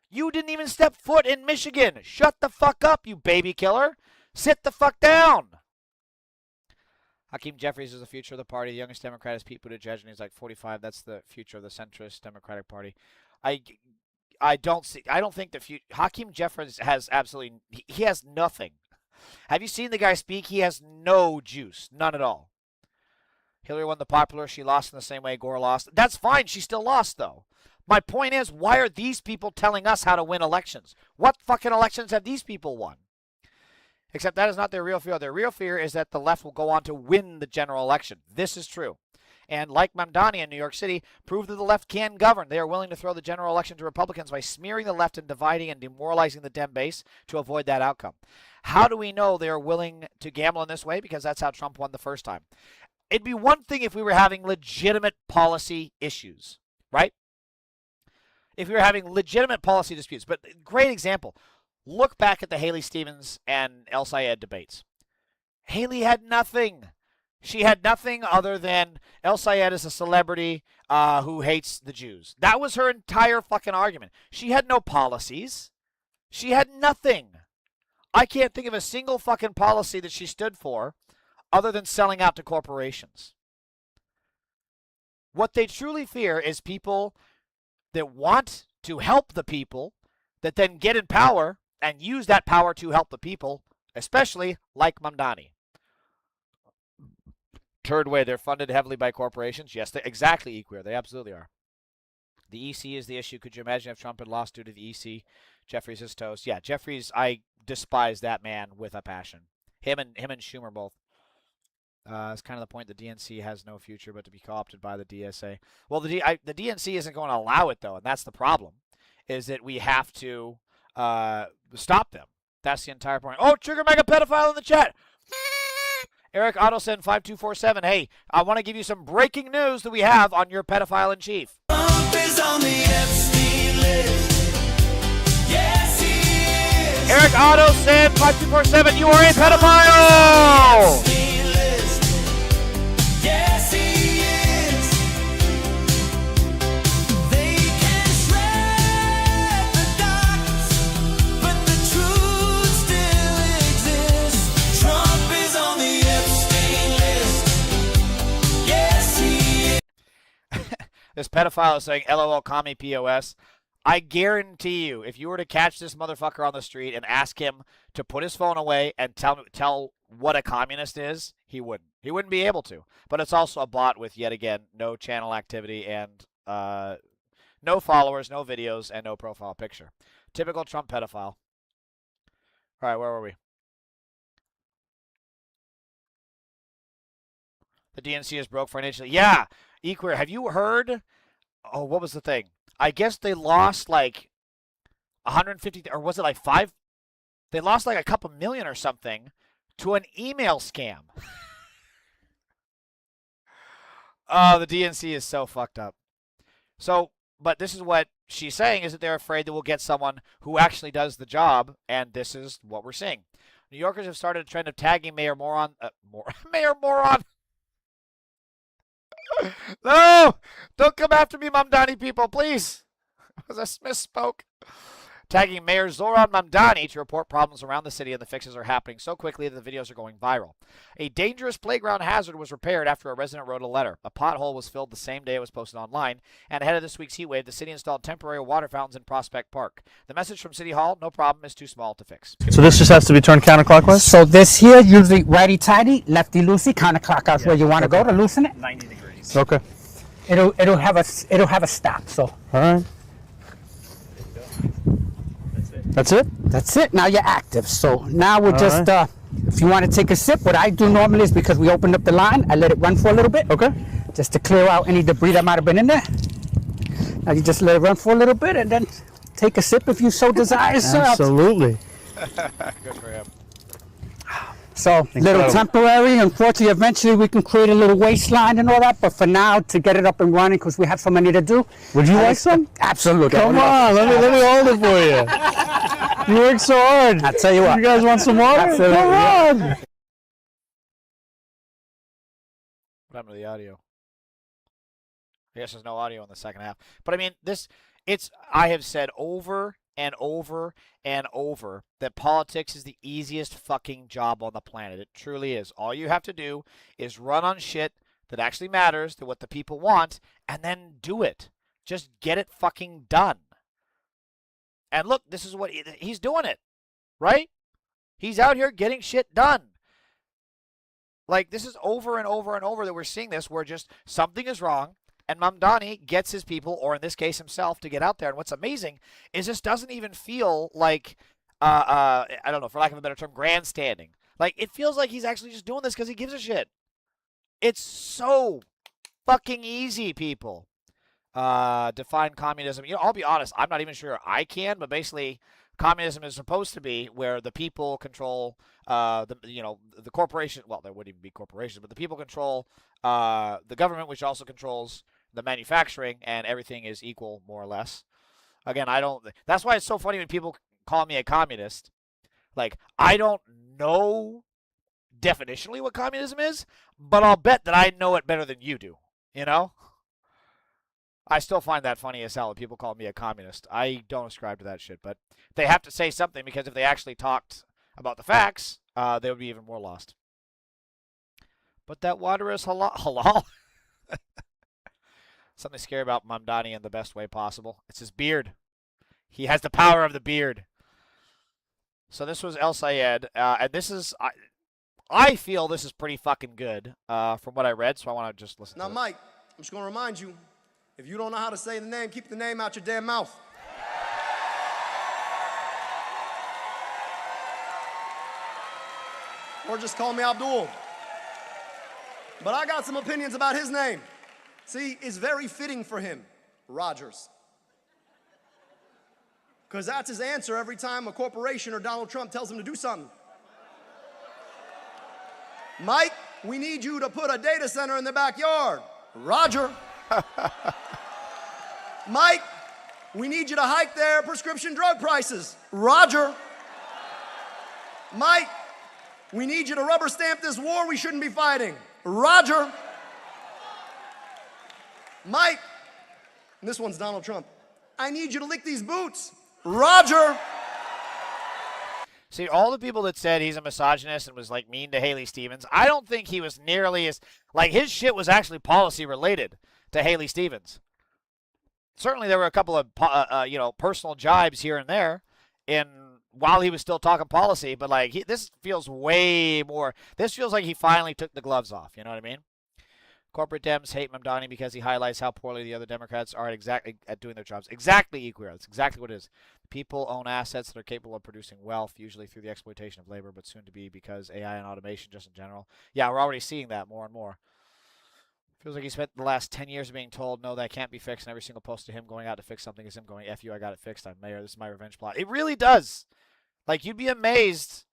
You didn't even step foot in Michigan. Shut the fuck up, you baby killer. Sit the fuck down. Hakeem Jeffries is the future of the party. The youngest Democrat is Pete Buttigieg, and he's like 45. That's the future of the centrist Democratic Party. I don't think the future. Hakeem Jeffries has absolutely. He has nothing. Have you seen the guy speak? He has no juice, none at all. Hillary won the popular. She lost in the same way Gore lost. That's fine. She still lost though. My point is, why are these people telling us how to win elections? What fucking elections have these people won? Except that is not their real fear. Their real fear is that the left will go on to win the general election. This is true. And like Mamdani in New York City, prove that the left can govern. They are willing to throw the general election to Republicans by smearing the left and dividing and demoralizing the Dem base to avoid that outcome. How do we know they are willing to gamble in this way? Because that's how Trump won the first time. It'd be one thing if we were having legitimate policy issues, right? If we were having legitimate policy disputes. But great example. Look back at the Haley Stevens and El Sayed debates. Haley had nothing. She had nothing other than El Sayed is a celebrity who hates the Jews. That was her entire fucking argument. She had no policies. She had nothing. I can't think of a single fucking policy that she stood for other than selling out to corporations. What they truly fear is people that want to help the people that then get in power and use that power to help the people, especially like Mamdani. Third Way, they're funded heavily by corporations. Yes, exactly, Equeer. They absolutely are. The EC is the issue. Could you imagine if Trump had lost due to the EC? Jeffries is toast. Yeah, Jeffries, I despise that man with a passion. Him and Schumer both. It's kind of the point. The DNC has no future but to be co-opted by the DSA. Well, the DNC isn't going to allow it, though, and that's the problem, is that we have to stop them. That's the entire point. Oh, Trigger Mega Pedophile in the chat. Eric Ottoson 5247. Hey, I want to give you some breaking news that we have on your pedophile in chief. Trump is on the Epstein list. Yes, he is. Eric Ottoson 5247. You are a pedophile. Epstein list. Yes, he is. They can shred the dots, but the truth still exists. Trump is on the Epstein list. Yes, he is. This pedophile is saying, LOL, commie POS. I guarantee you, if you were to catch this motherfucker on the street and ask him to put his phone away and tell what a communist is, he wouldn't. He wouldn't be able to. But it's also a bot with, yet again, no channel activity and no followers, no videos, and no profile picture. Typical Trump pedophile. All right, where were we? The DNC is broke financially. Yeah, Equer, have you heard oh, what was the thing? I guess they lost like 150, or was it like 5? They lost like a couple million or something to an email scam. Oh, the DNC is so fucked up. So, but this is what she's saying, is that they're afraid that we'll get someone who actually does the job, and this is what we're seeing. New Yorkers have started a trend of tagging Mayor Moron. Mayor Moron. No! Don't come after me, Mamdani people, please. I misspoke. Tagging Mayor Zoran Mamdani to report problems around the city, and the fixes are happening so quickly that the videos are going viral. A dangerous playground hazard was repaired after a resident wrote a letter. A pothole was filled the same day it was posted online, and ahead of this week's heat wave, the city installed temporary water fountains in Prospect Park. The message from City Hall, no problem, is too small to fix. So this just has to be turned counterclockwise? So this here, usually righty-tighty, lefty-loosey, counterclockwise, where you want to go to loosen it. 90 degrees. Okay. It'll have a stop. So. All right. That's it? That's it. Now you're active. So now we'll just, if you want to take a sip, what I do normally is, because we opened up the line, I let it run for a little bit. Okay. Just to clear out any debris that might have been in there. Now you just let it run for a little bit and then take a sip if you so desire. Absolutely. Good for him. So, little temporary. Unfortunately, eventually we can create a little waistline and all that, but for now, to get it up and running, because we have so many to do. Would you like some? Absolutely. Come on, let me hold it for you. You work so hard. I'll tell you what. You guys want some water? Absolutely. Come on. What happened to the audio? I guess there's no audio in the second half. But I mean, I have said over and over and over that politics is the easiest fucking job on the planet. It truly is. All you have to do is run on shit that actually matters, to what the people want, and then do it. Just get it fucking done. And look, this is what he's doing it, right? He's out here getting shit done. Like, this is over and over and over that we're seeing this, where just something is wrong, and Mamdani gets his people, or in this case himself, to get out there. And what's amazing is this doesn't even feel like, I don't know, for lack of a better term, grandstanding. Like, it feels like he's actually just doing this because he gives a shit. It's so fucking easy, people. Define communism. You know, I'll be honest, I'm not even sure I can, but basically, communism is supposed to be where the people control the corporation. Well, there wouldn't even be corporations, but the people control the government, which also controls the manufacturing, and everything is equal, more or less. Again, that's why it's so funny when people call me a communist. Like, I don't know definitionally what communism is, but I'll bet that I know it better than you do, you know? I still find that funny as hell when people call me a communist. I don't ascribe to that shit, but they have to say something, because if they actually talked about the facts, they would be even more lost. But that water is halal. Something scary about Mamdani in the best way possible. It's his beard. He has the power of the beard. So this was El Sayed, and this is, I feel this is pretty fucking good from what I read, so I want to just listen to it. Now, Mike, I'm just going to remind you, if you don't know how to say the name, keep the name out your damn mouth. Or just call me Abdul. But I got some opinions about his name. See, it's very fitting for him, Rogers. Because that's his answer every time a corporation or Donald Trump tells him to do something. Mike, we need you to put a data center in the backyard. Roger. Mike, we need you to hike their prescription drug prices. Roger. Mike, we need you to rubber stamp this war we shouldn't be fighting. Roger. Mike, and this one's Donald Trump, I need you to lick these boots. Roger. See, all the people that said he's a misogynist and was, like, mean to Haley Stevens, I don't think he was nearly as, like, his shit was actually policy related to Haley Stevens. Certainly there were a couple of, personal jibes here and there while he was still talking policy, but, like, this feels way more, this feels like he finally took the gloves off, you know what I mean? Corporate Dems hate Mamdani because he highlights how poorly the other Democrats are at doing their jobs. Exactly, Equia. That's exactly what it is. People own assets that are capable of producing wealth, usually through the exploitation of labor, but soon to be because AI and automation just in general. Yeah, we're already seeing that more and more. Feels like he spent the last 10 years being told, no, that can't be fixed, and every single post to him going out to fix something is him going, F you, I got it fixed. I'm mayor. This is my revenge plot. It really does. Like, you'd be amazed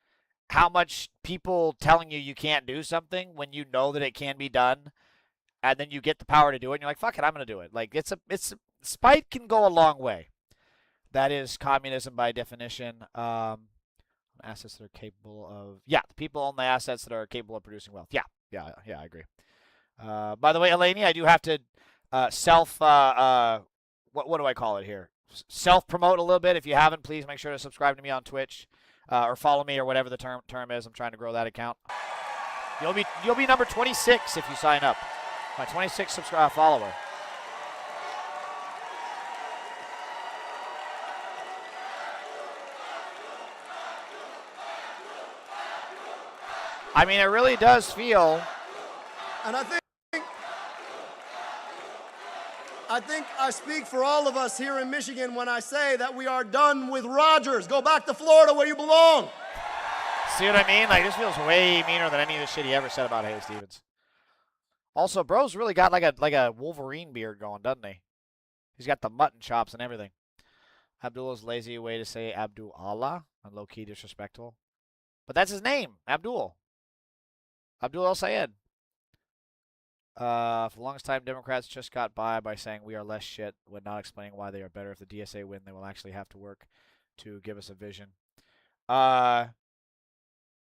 how much people telling you can't do something when you know that it can be done, and then you get the power to do it, and you're like, fuck it, I'm going to do it. Like, spite can go a long way. That is communism by definition. Assets that are capable of, the people own the assets that are capable of producing wealth. Yeah, I agree. By the way, Eleni, I do have to what do I call it here? Self-promote a little bit. If you haven't, please make sure to subscribe to me on Twitch or follow me or whatever the term is. I'm trying to grow that account. You'll be number 26 if you sign up. My 26th follower. I mean, it really does feel. And I think I speak for all of us here in Michigan when I say that we are done with Rogers. Go back to Florida where you belong. See what I mean? Like, this feels way meaner than any of the shit he ever said about Haley Stevens. Also, bro's really got like a Wolverine beard going, doesn't he? He's got the mutton chops and everything. Abdullah's lazy way to say Abdul-Allah and low-key disrespectful. But that's his name, Abdul. Abdul El-Sayed. For the longest time, Democrats just got by saying we are less shit when not explaining why they are better. If the DSA win, they will actually have to work to give us a vision.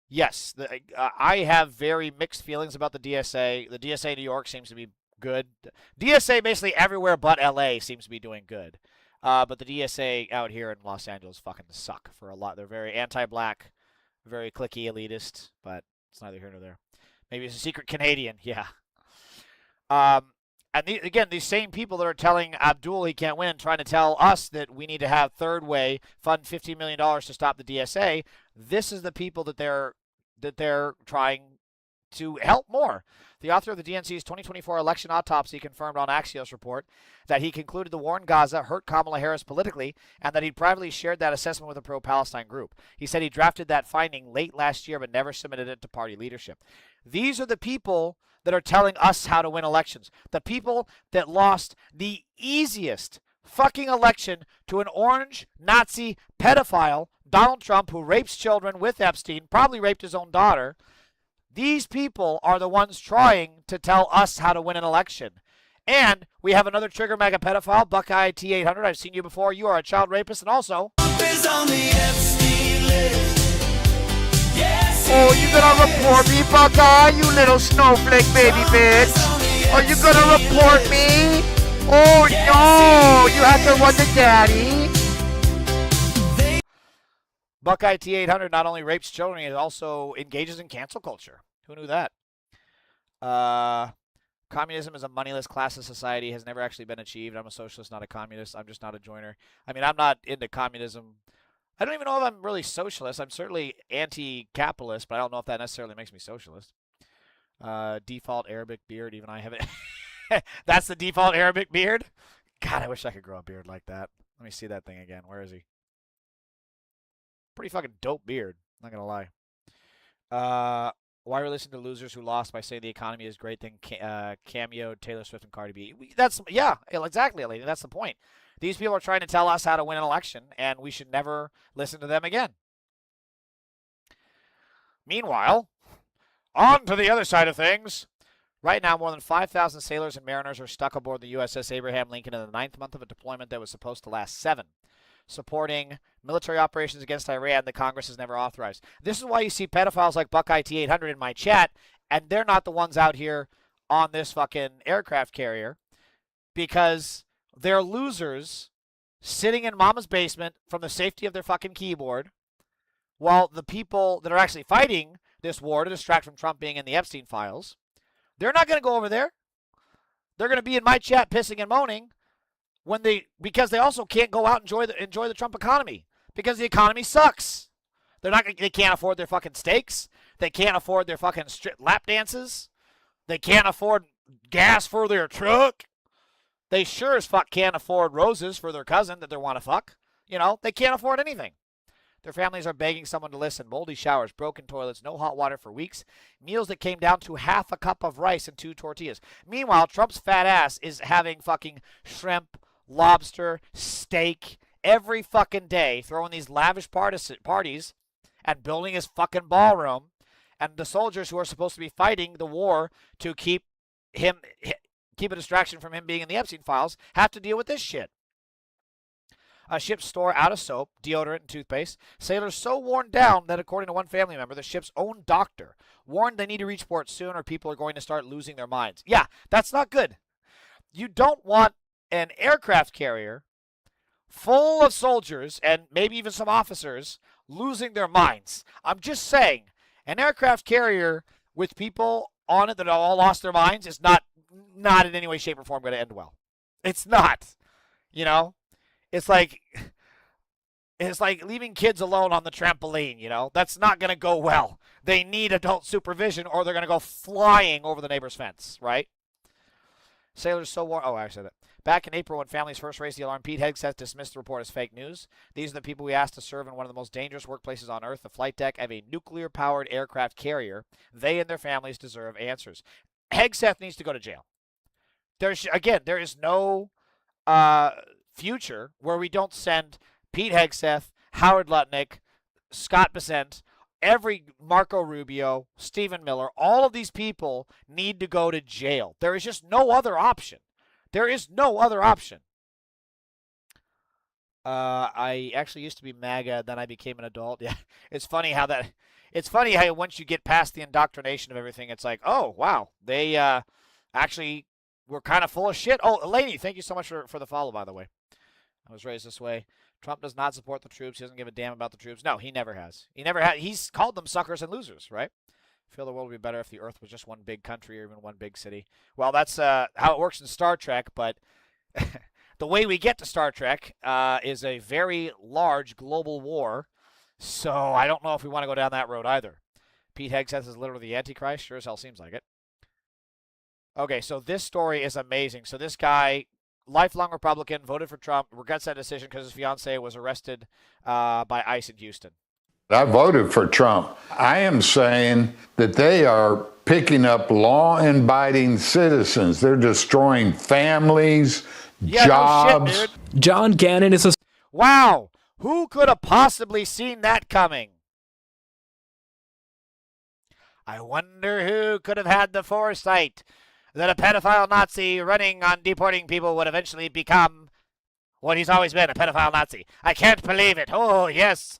Yes, I have very mixed feelings about the DSA. The DSA in New York seems to be good. DSA basically everywhere but LA seems to be doing good. But the DSA out here in Los Angeles fucking suck for a lot. They're very anti-black, very cliquey, elitist, but it's neither here nor there. Maybe it's a secret Canadian, yeah. And again, these same people that are telling Abdul he can't win, trying to tell us that we need to have Third Way fund $15 million to stop the DSA. This is the people that they're trying to help more. The author of the DNC's 2024 election autopsy confirmed on Axios report that he concluded the war in Gaza hurt Kamala Harris politically and that he privately shared that assessment with a pro-Palestine group. He said he drafted that finding late last year but never submitted it to party leadership. These are the people that are telling us how to win elections. The people that lost the easiest fucking election to an orange Nazi pedophile, Donald Trump, who rapes children with Epstein, probably raped his own daughter. These people are the ones trying to tell us how to win an election. And we have another trigger mega pedophile, Buckeye T800. I've seen you before. You are a child rapist and also... Oh, you gonna report me, Buckeye, you little snowflake baby bitch? Are you gonna report me? Oh no, you have to run to daddy. Buckeye T800 not only rapes children, he also engages in cancel culture. Who knew that? Communism is a moneyless class of society, has never actually been achieved. I'm a socialist, not a communist. I'm just not a joiner. I mean, I'm not into communism. I don't even know if I'm really socialist. I'm certainly anti-capitalist, but I don't know if that necessarily makes me socialist. Default Arabic beard, even I have it. That's the default Arabic beard? God, I wish I could grow a beard like that. Let me see that thing again. Where is he? Pretty fucking dope beard, not gonna lie. Why are we listening to losers who lost by saying the economy is great, then cameo Taylor Swift and Cardi B? Yeah, exactly, Elena. That's the point. These people are trying to tell us how to win an election, and we should never listen to them again. Meanwhile, on to the other side of things. Right now, more than 5,000 sailors and mariners are stuck aboard the USS Abraham Lincoln in the 9th month of a deployment that was supposed to last 7, supporting military operations against Iran that Congress has never authorized. This is why you see pedophiles like Buckeye T800 in my chat, and they're not the ones out here on this fucking aircraft carrier, because they're losers sitting in mama's basement from the safety of their fucking keyboard, while the people that are actually fighting this war to distract from Trump being in the Epstein files, they're not going to go over there. They're going to be in my chat pissing and moaning because they also can't go out and enjoy the Trump economy because the economy sucks. They can't afford their fucking steaks. They can't afford their fucking lap dances. They can't afford gas for their truck. They sure as fuck can't afford roses for their cousin that they want to fuck. You know, they can't afford anything. Their families are begging someone to listen. Moldy showers, broken toilets, no hot water for weeks, meals that came down to half a cup of rice and 2 tortillas. Meanwhile, Trump's fat ass is having fucking shrimp, lobster, steak every fucking day, throwing these lavish parties and building his fucking ballroom. And the soldiers who are supposed to be fighting the war to keep a distraction from him being in the Epstein files have to deal with this shit. Ships store out of soap, deodorant, and toothpaste. Sailors so worn down that, according to one family member, the ship's own doctor warned they need to reach port soon or people are going to start losing their minds. Yeah, that's not good. You don't want an aircraft carrier full of soldiers and maybe even some officers losing their minds. I'm just saying, an aircraft carrier with people on it that all lost their minds is not in any way, shape, or form going to end well. It's not. You know? It's like leaving kids alone on the trampoline, you know? That's not going to go well. They need adult supervision or they're going to go flying over the neighbor's fence, right? Sailors so warm. Oh, I said that. Back in April, when families first raised the alarm, Pete Hegseth dismissed the report as fake news. These are the people we asked to serve in one of the most dangerous workplaces on Earth, the flight deck of a nuclear-powered aircraft carrier. They and their families deserve answers. Hegseth needs to go to jail. There is no future where we don't send Pete Hegseth, Howard Lutnick, Scott Bessent, every Marco Rubio, Stephen Miller, all of these people need to go to jail. There is just no other option. There is no other option. I actually used to be MAGA, then I became an adult. Yeah, it's funny how once you get past the indoctrination of everything, it's like, oh, wow, they actually were kind of full of shit. Oh, Elaney, thank you so much for the follow, by the way. I was raised this way. Trump does not support the troops. He doesn't give a damn about the troops. No, he never has. He's called them suckers and losers, right? I feel the world would be better if the Earth was just one big country or even one big city. Well, that's how it works in Star Trek, but the way we get to Star Trek is a very large global war, so I don't know if we want to go down that road either. Pete Hegseth is literally the Antichrist. Sure as hell seems like it. Okay, so this story is amazing. So this guy, lifelong Republican, voted for Trump, regrets that decision because his fiancée was arrested by ICE in Houston. I voted for Trump. I am saying that they are picking up law-abiding citizens. They're destroying families, jobs. No shit, dude. John Gannon is a... Wow! Who could have possibly seen that coming? I wonder who could have had the foresight that a pedophile Nazi running on deporting people would eventually become what he's always been, a pedophile Nazi. I can't believe it. Oh, yes.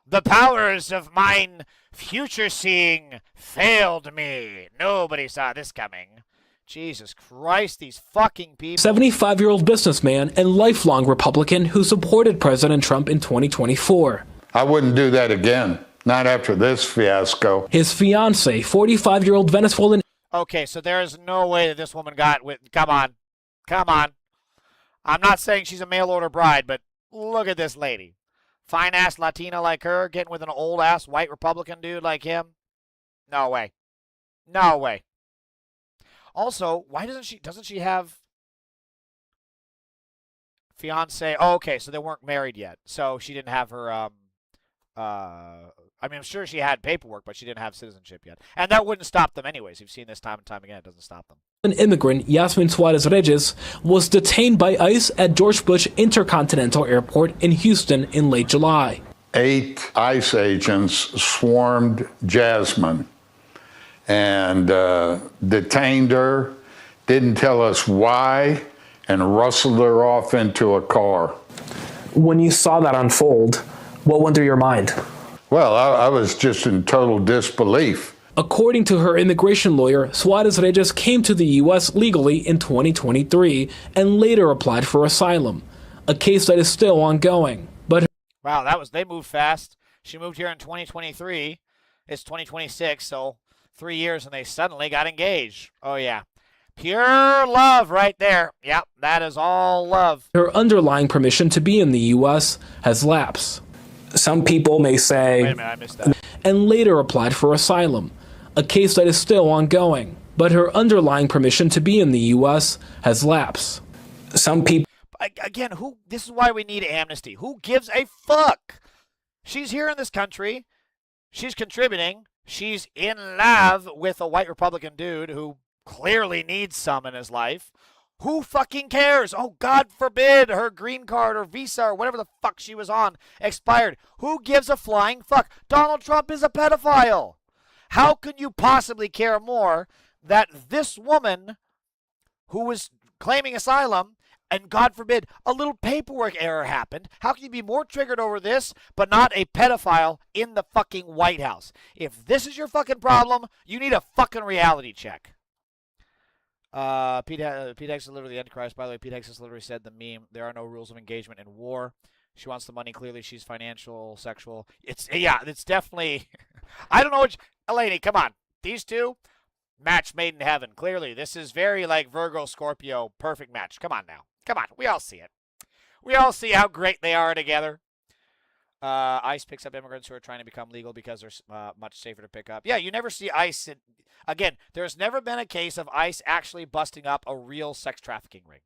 The powers of mine future-seeing failed me. Nobody saw this coming. Jesus Christ, these fucking people. 75-year-old businessman and lifelong Republican who supported President Trump in 2024. I wouldn't do that again. Not after this fiasco. His fiancée, 45-year-old Venezuelan... Okay, so there is no way that this woman got with... Come on. I'm not saying she's a mail-order bride, but look at this lady. Fine-ass Latina like her getting with an old-ass white Republican dude like him? No way. No way. Also, why doesn't she have fiance? Oh, okay, so they weren't married yet. So she didn't have her I mean, I'm sure she had paperwork, but she didn't have citizenship yet. And that wouldn't stop them anyways. You've seen this time and time again. It doesn't stop them. An immigrant, Yasmin Suarez Reyes, was detained by ICE at George Bush Intercontinental Airport in Houston in late July. 8 ICE agents swarmed Jasmine and detained her, didn't tell us why, and rustled her off into a car. When you saw that unfold, what went through your mind? Well, I was just in total disbelief. According to her immigration lawyer, Suarez Reyes came to the U.S. legally in 2023 and later applied for asylum, a case that is still ongoing. But wow, they moved fast. She moved here in 2023. It's 2026, so 3 years, and they suddenly got engaged. Oh, yeah. Pure love right there. Yep, that is all love. Her underlying permission to be in the U.S. has lapsed. Some people may say... Wait a minute, I missed that. And later applied for asylum, a case that is still ongoing. But her underlying permission to be in the U.S. has lapsed. Some people... Again, this is why we need amnesty. Who gives a fuck? She's here in this country. She's contributing. She's in love with a white Republican dude who clearly needs some in his life. Who fucking cares? Oh, God forbid her green card or visa or whatever the fuck she was on expired. Who gives a flying fuck? Donald Trump is a pedophile. How could you possibly care more that this woman who was claiming asylum and, God forbid, a little paperwork error happened? How can you be more triggered over this but not a pedophile in the fucking White House? If this is your fucking problem, you need a fucking reality check. Pete Hex is literally the Antichrist. By the way, Pete Hex has literally said the meme, there are no rules of engagement in war. She wants the money. Clearly, she's financial, sexual. It's definitely, I don't know which, Eleni, come on. These two, match made in heaven. Clearly, this is very like Virgo, Scorpio, perfect match. Come on now. Come on. We all see it. We all see how great they are together. ICE picks up immigrants who are trying to become legal because they're much safer to pick up. Yeah, you never see ICE. Again, there's never been a case of ICE actually busting up a real sex trafficking ring.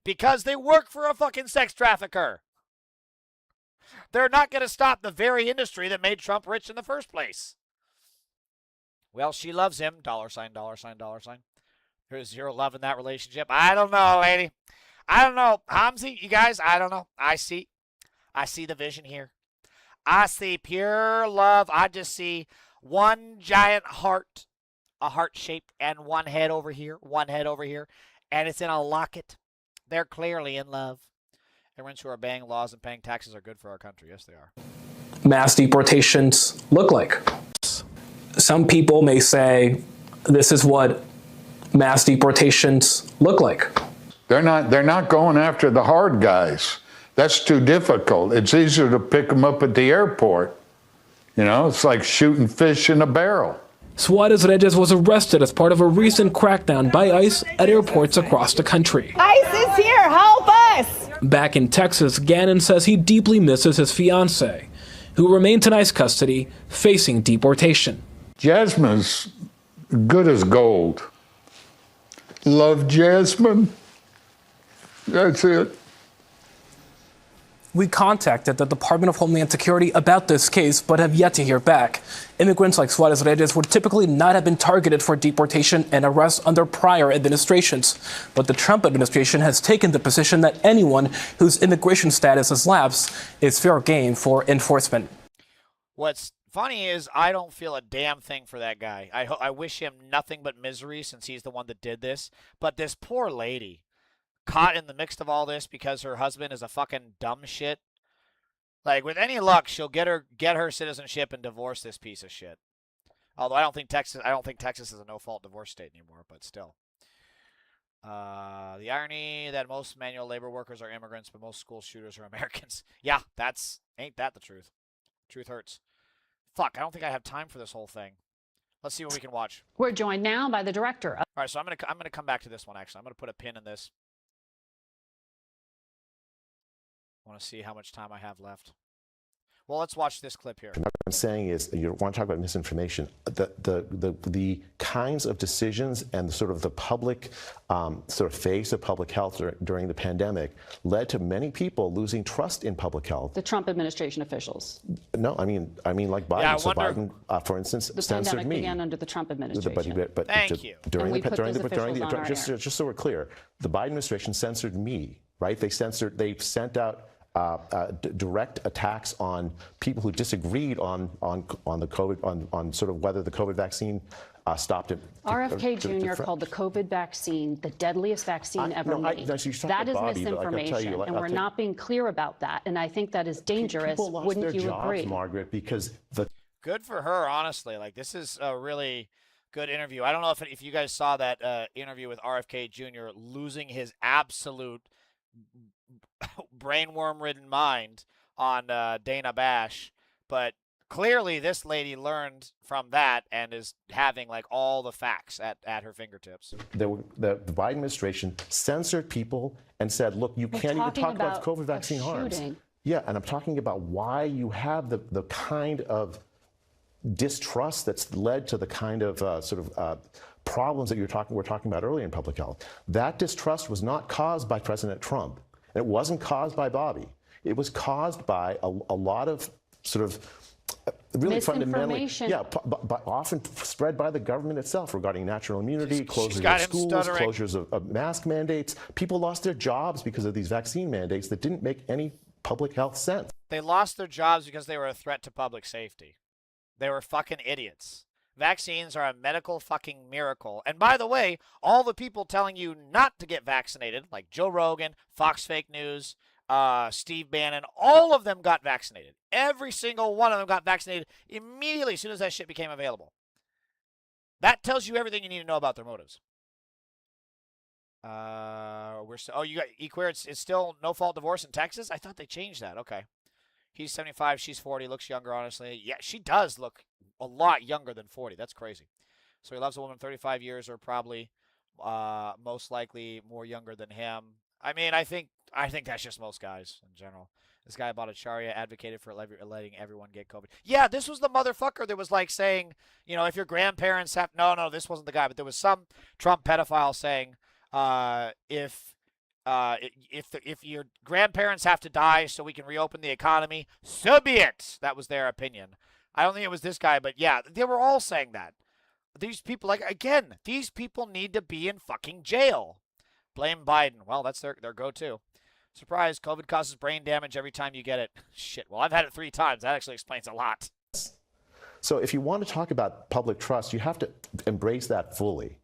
Because they work for a fucking sex trafficker. They're not going to stop the very industry that made Trump rich in the first place. Well, she loves him. $, $. There's zero love in that relationship. I don't know, lady. I don't know. Hamzi, you guys, I don't know. I see the vision here. I see pure love. I just see one giant heart, a heart shaped, and one head over here, and it's in a locket. They're clearly in love. Immigrants who are obeying laws and paying taxes are good for our country. Yes, they are. Mass deportations look like. Some people may say this is what mass deportations look like. They're not going after the hard guys. That's too difficult. It's easier to pick them up at the airport. You know, it's like shooting fish in a barrel. Suarez Reyes was arrested as part of a recent crackdown by ICE at airports across the country. ICE is here, help us! Back in Texas, Gannon says he deeply misses his fiancée, who remains in ICE custody, facing deportation. Jasmine's good as gold. Love Jasmine. That's it. We contacted the Department of Homeland Security about this case, but have yet to hear back. Immigrants like Suarez Reyes would typically not have been targeted for deportation and arrest under prior administrations. But the Trump administration has taken the position that anyone whose immigration status has lapsed is fair game for enforcement. What's funny is I don't feel a damn thing for that guy. I wish him nothing but misery since he's the one that did this. But this poor lady, caught in the mix of all this because her husband is a fucking dumb shit. Like, with any luck, she'll get her citizenship and divorce this piece of shit. Although I don't think Texas is a no-fault divorce state anymore, but still. The irony that most manual labor workers are immigrants, but most school shooters are Americans. Yeah, ain't that the truth? Truth hurts. Fuck, I don't think I have time for this whole thing. Let's see what we can watch. We're joined now by the director. All right, so I'm gonna come back to this one, actually. I'm gonna put a pin in this. I want to see how much time I have left. Well, let's watch this clip here. What I'm saying is, you want to talk about misinformation. The kinds of decisions and the sort of the public sort of face of public health during the pandemic led to many people losing trust in public health. The Trump administration officials. No, I mean like Biden. Yeah, so Biden, for instance, the censored pandemic me. began under the Trump administration. But Thank you. Just so we're clear, the Biden administration censored me. Right? They sent out direct attacks on people who disagreed on the COVID, on sort of whether the COVID vaccine stopped it. RFK Jr. called the COVID vaccine the deadliest vaccine ever made. That is misinformation, and we're not being clear about that. And I think that is dangerous. Wouldn't you agree, Margaret? Because good for her, honestly. Like, this is a really good interview. I don't know if you guys saw that interview with RFK Jr. losing his absolute brainworm-ridden mind on Dana Bash, but clearly this lady learned from that and is having like all the facts at her fingertips. The Biden administration censored people and said, look, you can't even talk about COVID vaccine harms. Yeah, and I'm talking about why you have the kind of distrust that's led to the kind of problems that we're talking about earlier in public health. That distrust was not caused by President Trump. It wasn't caused by Bobby. It was caused by a lot of sort of really fundamentally, often spread by the government itself regarding natural immunity, closures of schools, closures of mask mandates. People lost their jobs because of these vaccine mandates that didn't make any public health sense. They lost their jobs because they were a threat to public safety. They were fucking idiots. Vaccines are a medical fucking miracle. And by the way, all the people telling you not to get vaccinated, like Joe Rogan, Fox Fake News, Steve Bannon, all of them got vaccinated. Every single one of them got vaccinated immediately as soon as that shit became available. That tells you everything you need to know about their motives. You got E-Queer. It's still no-fault divorce in Texas? I thought they changed that. Okay. He's 75, she's 40, looks younger, honestly. Yeah, she does look a lot younger than 40. That's crazy. So he loves a woman 35 years or probably most likely more younger than him. I mean, I think that's just most guys in general. This guy bought a Charia, advocated for letting everyone get COVID. Yeah, this was the motherfucker that was like saying, you know, if your grandparents have... No, this wasn't the guy, but there was some Trump pedophile saying, if your grandparents have to die so we can reopen the economy, so be it. That was their opinion. I don't think it was this guy, but yeah, they were all saying that. These people, like, again, these people need to be in fucking jail. Blame Biden. Well, that's their go-to. Surprise, COVID causes brain damage every time you get it. Shit, well, I've had it 3 times. That actually explains a lot. So if you want to talk about public trust, you have to embrace that fully.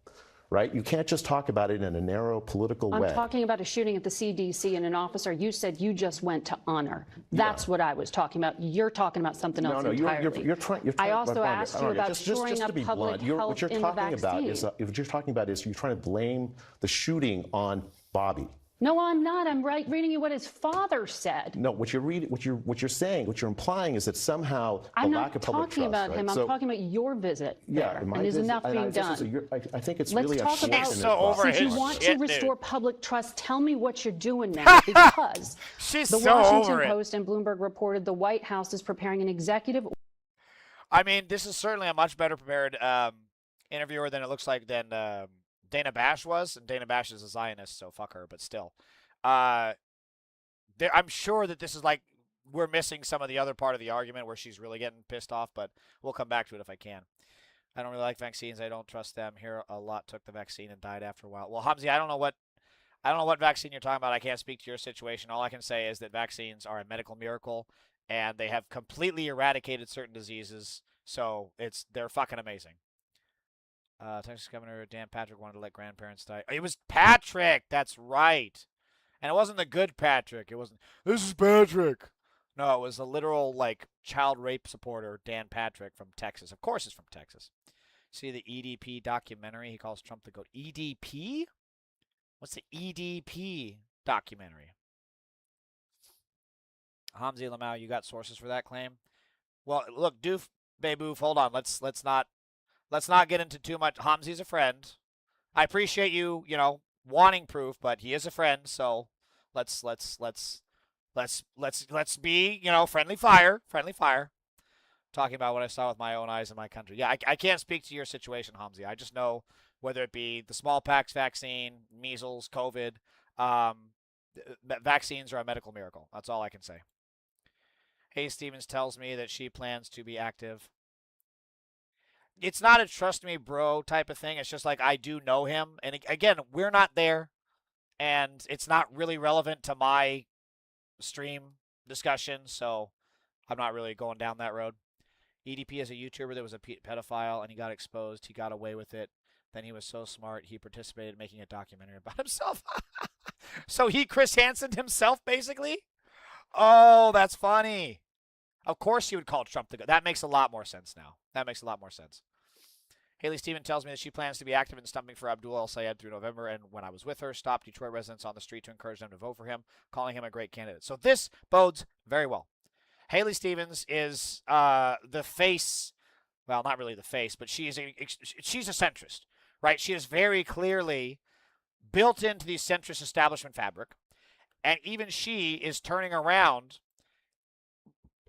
Right? You can't just talk about it in a narrow political way. I'm talking about a shooting at the CDC and an officer. You said you just went to honor. That's what I was talking about. You're talking about something else entirely. You're trying. I also asked you about shoring up public health what you're in the talking about vaccine. is what you're talking about is you're trying to blame the shooting on Bobby. No, I'm not. I'm reading you what his father said. No, what you're saying, what you're implying is that somehow I'm lack of public trust. I'm not talking about him. Right? I'm talking about your visit there. And is enough being done? I think it's Let's really talk about, since you want to restore public trust, tell me what you're doing now, because the Washington Post and Bloomberg reported the White House is preparing an executive. I mean, this is certainly a much better prepared interviewer than it looks like than Dana Bash was, and Dana Bash is a Zionist, so fuck her, but still. I'm sure that this is like, we're missing some of the other part of the argument where she's really getting pissed off, but we'll come back to it if I can. I don't really like vaccines. I don't trust them. Here, a lot took the vaccine and died after a while. Well, Hamzi, I don't know what vaccine you're talking about. I can't speak to your situation. All I can say is that vaccines are a medical miracle, and they have completely eradicated certain diseases, so they're fucking amazing. Texas Governor Dan Patrick wanted to let grandparents die. It was Patrick. That's right. And it wasn't the good Patrick. It wasn't, this is Patrick. No, it was a literal, like, child rape supporter, Dan Patrick from Texas. Of course it's from Texas. See the EDP documentary? He calls Trump the goat. EDP? What's the EDP documentary? Hamzi Lamau, you got sources for that claim? Well, look, Doof, Baboof, hold on. Let's not get into too much. Hamzi's a friend. I appreciate you, wanting proof, but he is a friend, so let's be, friendly fire. Talking about what I saw with my own eyes in my country. Yeah, I can't speak to your situation, Hamzi. I just know whether it be the smallpox vaccine, measles, COVID, vaccines are a medical miracle. That's all I can say. Hayes Stevens tells me that she plans to be active. It's not a trust me bro type of thing. It's just like, I do know him. And again, we're not there. And it's not really relevant to my stream discussion. So I'm not really going down that road. EDP is a YouTuber that was a pedophile and he got exposed. He got away with it. Then he was so smart, he participated in making a documentary about himself. So he Chris Hansen himself, basically? Oh, that's funny. Of course he would call Trump the goat. That makes a lot more sense now. That makes a lot more sense. Haley Stevens tells me that she plans to be active in stumping for Abdul El-Sayed through November, and when I was with her, stopped Detroit residents on the street to encourage them to vote for him, calling him a great candidate. So this bodes very well. Haley Stevens is the face, well, not really the face, but she's a centrist, right? She is very clearly built into the centrist establishment fabric, and even she is turning around,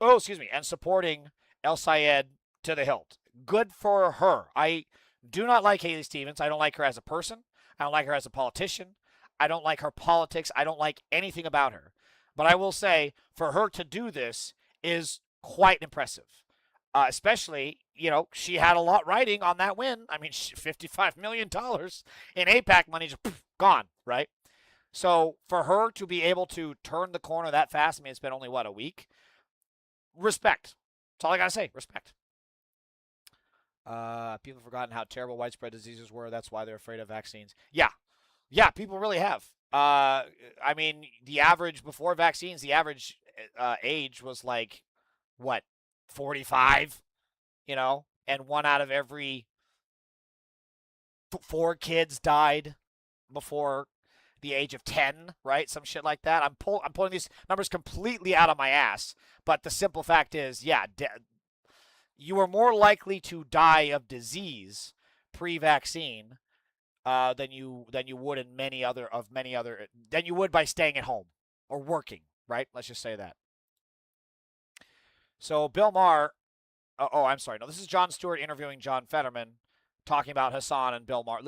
and supporting El-Sayed to the hilt. Good for her. I do not like Haley Stevens. I don't like her as a person. I don't like her as a politician. I don't like her politics. I don't like anything about her. But I will say, for her to do this is quite impressive. Especially, she had a lot riding on that win. I mean, $55 million in APAC money just gone, right? So for her to be able to turn the corner that fast, I mean, it's been only, a week? Respect. That's all I got to say. Respect. People have forgotten how terrible widespread diseases were. That's why they're afraid of vaccines. Yeah. Yeah, people really have. I mean, the average, before vaccines, the average age was like, 45? And 1 out of every 4 kids died before the age of 10, right? Some shit like that. I'm pulling these numbers completely out of my ass, but the simple fact is, yeah, you are more likely to die of disease pre-vaccine than you would in many other than you would by staying at home or working, right? Let's just say that. So Bill Maher, I'm sorry. No, this is Jon Stewart interviewing John Fetterman, talking about Hassan and Bill Maher.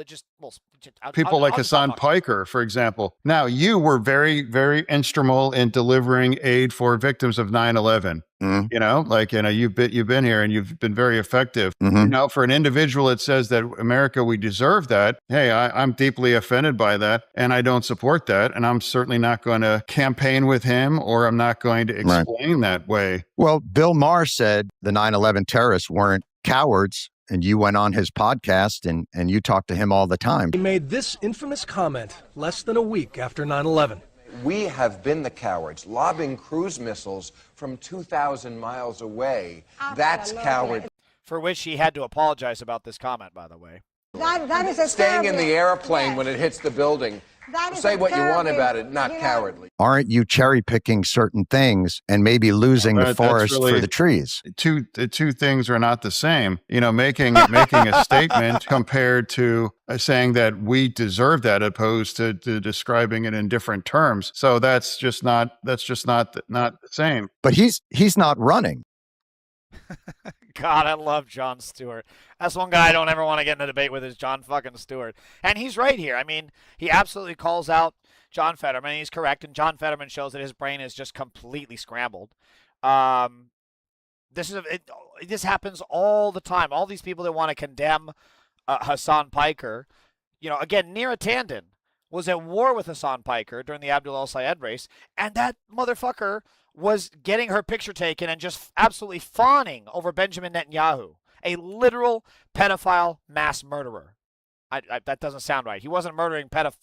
People like Hassan Piker, for example. Now, you were very, very instrumental in delivering aid for victims of 9/11. You've been here and you've been very effective. For an individual that says that America, we deserve that. Hey, I'm deeply offended by that, and I don't support that. And I'm certainly not going to campaign with him, or I'm not going to explain that way. Well, Bill Maher said the 9/11 terrorists weren't cowards. And you went on his podcast and you talked to him all the time. He made this infamous comment less than a week after 9/11. We have been the cowards, lobbing cruise missiles from 2,000 miles away. That's coward. For which he had to apologize about this comment, by the way. That is staying in the airplane when it hits the building. Say what you want about it, not cowardly. Aren't you cherry picking certain things and maybe losing the forest for the trees? The two things are not the same. Making a statement compared to saying that we deserve that, opposed to describing it in different terms. So that's just not the same. But he's not running. God, I love Jon Stewart. That's one guy I don't ever want to get in a debate with, is Jon fucking Stewart. And he's right here. I mean, he absolutely calls out John Fetterman. He's correct, and John Fetterman shows that his brain is just completely scrambled. This happens all the time. All these people that want to condemn Hassan Piker, again, Neera Tanden was at war with Hassan Piker during the Abdul El-Sayed race, and that motherfucker was getting her picture taken and just absolutely fawning over Benjamin Netanyahu, a literal pedophile mass murderer. That doesn't sound right. He wasn't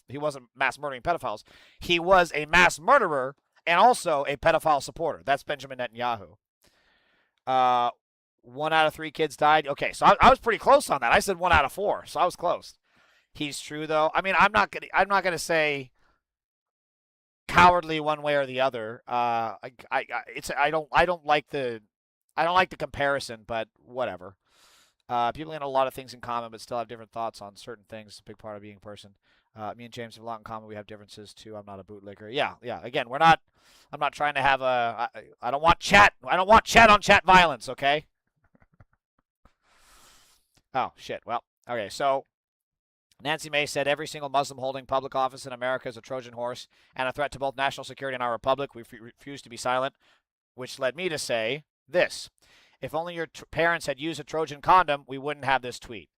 He wasn't mass murdering pedophiles. He was a mass murderer and also a pedophile supporter. That's Benjamin Netanyahu. 1 out of 3 kids died. Okay, so I was pretty close on that. I said 1 out of 4, so I was close. He's true though. I mean, I'm not gonna say cowardly one way or the other. I don't like the comparison, but whatever. People have a lot of things in common, but still have different thoughts on certain things. It's a big part of being a person. Me and James have a lot in common. We have differences too. I'm not a bootlicker. Yeah. Again, I'm not trying to have I don't want chat. I don't want chat on chat violence. Okay. Oh shit. Well, okay. So Nancy Mace said every single Muslim holding public office in America is a Trojan horse and a threat to both national security and our republic. We refuse to be silent, which led me to say this. If only your parents had used a Trojan condom, we wouldn't have this tweet.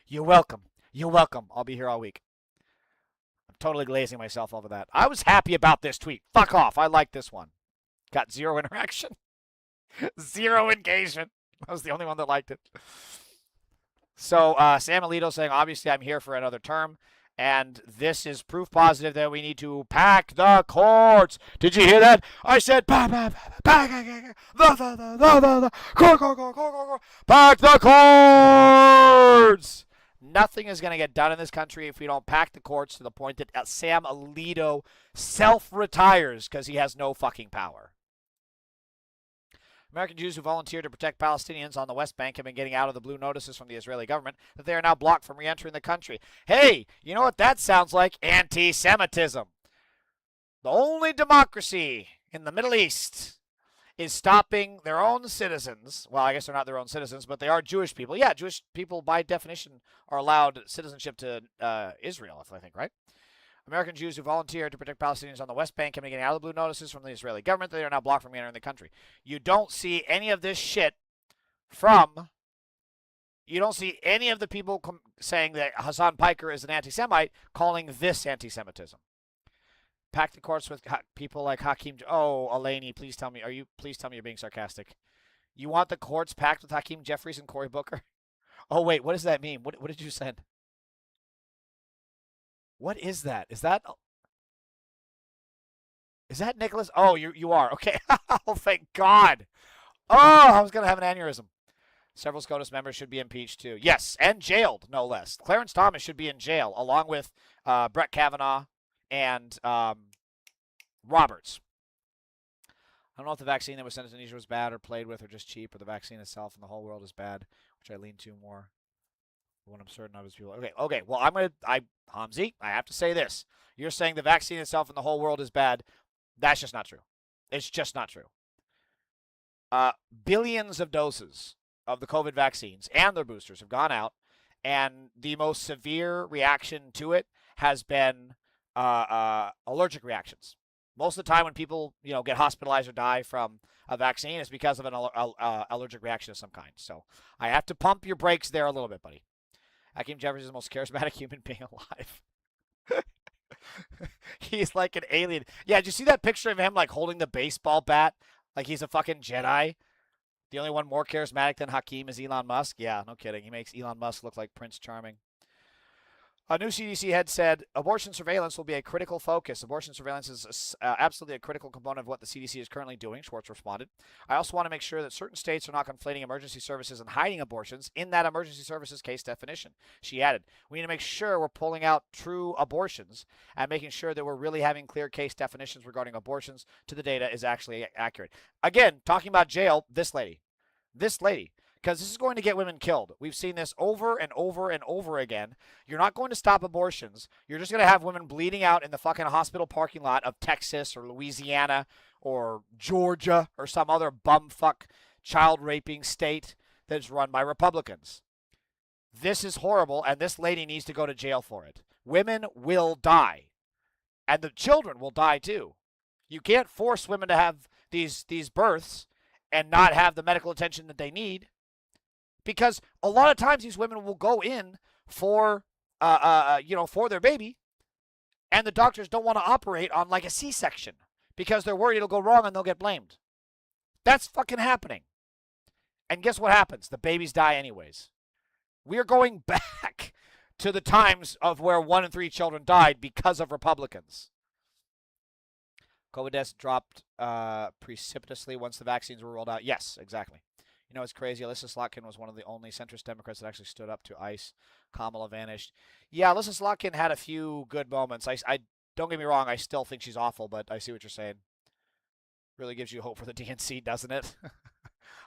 You're welcome. You're welcome. I'll be here all week. I'm totally glazing myself over that. I was happy about this tweet. Fuck off. I like this one. Got 0 interaction. 0 engagement. I was the only one that liked it. So Sam Alito saying, obviously I'm here for another term. And this is proof positive that we need to pack the courts. Did you hear that? I said, pack the courts. Nothing is going to get done in this country if we don't pack the courts to the point that Sam Alito self-retires because he has no fucking power. American Jews who volunteered to protect Palestinians on the West Bank have been getting out of the blue notices from the Israeli government that they are now blocked from re-entering the country. Hey, you know what that sounds like? Anti-Semitism. The only democracy in the Middle East is stopping their own citizens. Well, I guess they're not their own citizens, but they are Jewish people. Yeah, Jewish people by definition are allowed citizenship to Israel, I think, right? American Jews who volunteered to protect Palestinians on the West Bank have been getting out of the blue notices from the Israeli government that they are now blocked from entering the country. You don't see any of this shit from... You don't see any of the people saying that Hassan Piker is an anti-Semite calling this anti-Semitism. Pack the courts with people like Hakeem... Oh, Eleni, please tell me you're being sarcastic. You want the courts packed with Hakeem Jeffries and Cory Booker? Oh, wait, what does that mean? What did you send? What is that? Is that Nicholas? Oh, you are. Okay. Oh, thank God. Oh, I was going to have an aneurysm. Several SCOTUS members should be impeached, too. Yes, and jailed, no less. Clarence Thomas should be in jail, along with Brett Kavanaugh and Roberts. I don't know if the vaccine that was sent to Tunisia was bad or played with or just cheap, or the vaccine itself and the whole world is bad, which I lean to more. When I'm certain of his people. Okay. Well, Hamzi, I have to say this. You're saying the vaccine itself and the whole world is bad. That's just not true. It's just not true. Billions of doses of the COVID vaccines and their boosters have gone out, and the most severe reaction to it has been allergic reactions. Most of the time when people, get hospitalized or die from a vaccine, it's because of an allergic reaction of some kind. So I have to pump your brakes there a little bit, buddy. Hakeem Jeffries is the most charismatic human being alive. He's like an alien. Yeah, did you see that picture of him like holding the baseball bat like he's a fucking Jedi? The only one more charismatic than Hakeem is Elon Musk. Yeah, no kidding. He makes Elon Musk look like Prince Charming. A new CDC head said abortion surveillance will be a critical focus. Abortion surveillance is absolutely a critical component of what the CDC is currently doing, Schwartz responded. I also want to make sure that certain states are not conflating emergency services and hiding abortions in that emergency services case definition. She added, we need to make sure we're pulling out true abortions and making sure that we're really having clear case definitions regarding abortions to the data is actually accurate. Again, talking about jail, this lady. Because this is going to get women killed. We've seen this over and over and over again. You're not going to stop abortions. You're just going to have women bleeding out in the fucking hospital parking lot of Texas or Louisiana or Georgia or some other bumfuck child-raping state that's run by Republicans. This is horrible, and this lady needs to go to jail for it. Women will die. And the children will die, too. You can't force women to have these births and not have the medical attention that they need. Because a lot of times these women will go in for, for their baby, and the doctors don't want to operate on like a C-section because they're worried it'll go wrong and they'll get blamed. That's fucking happening. And guess what happens? The babies die anyways. We are going back to the times of where 1 in 3 children died because of Republicans. COVID deaths dropped precipitously once the vaccines were rolled out. Yes, exactly. You know, it's crazy. Alyssa Slotkin was one of the only centrist Democrats that actually stood up to ICE. Kamala vanished. Yeah, Alyssa Slotkin had a few good moments. I don't get me wrong. I still think she's awful, but I see what you're saying. Really gives you hope for the DNC, doesn't it?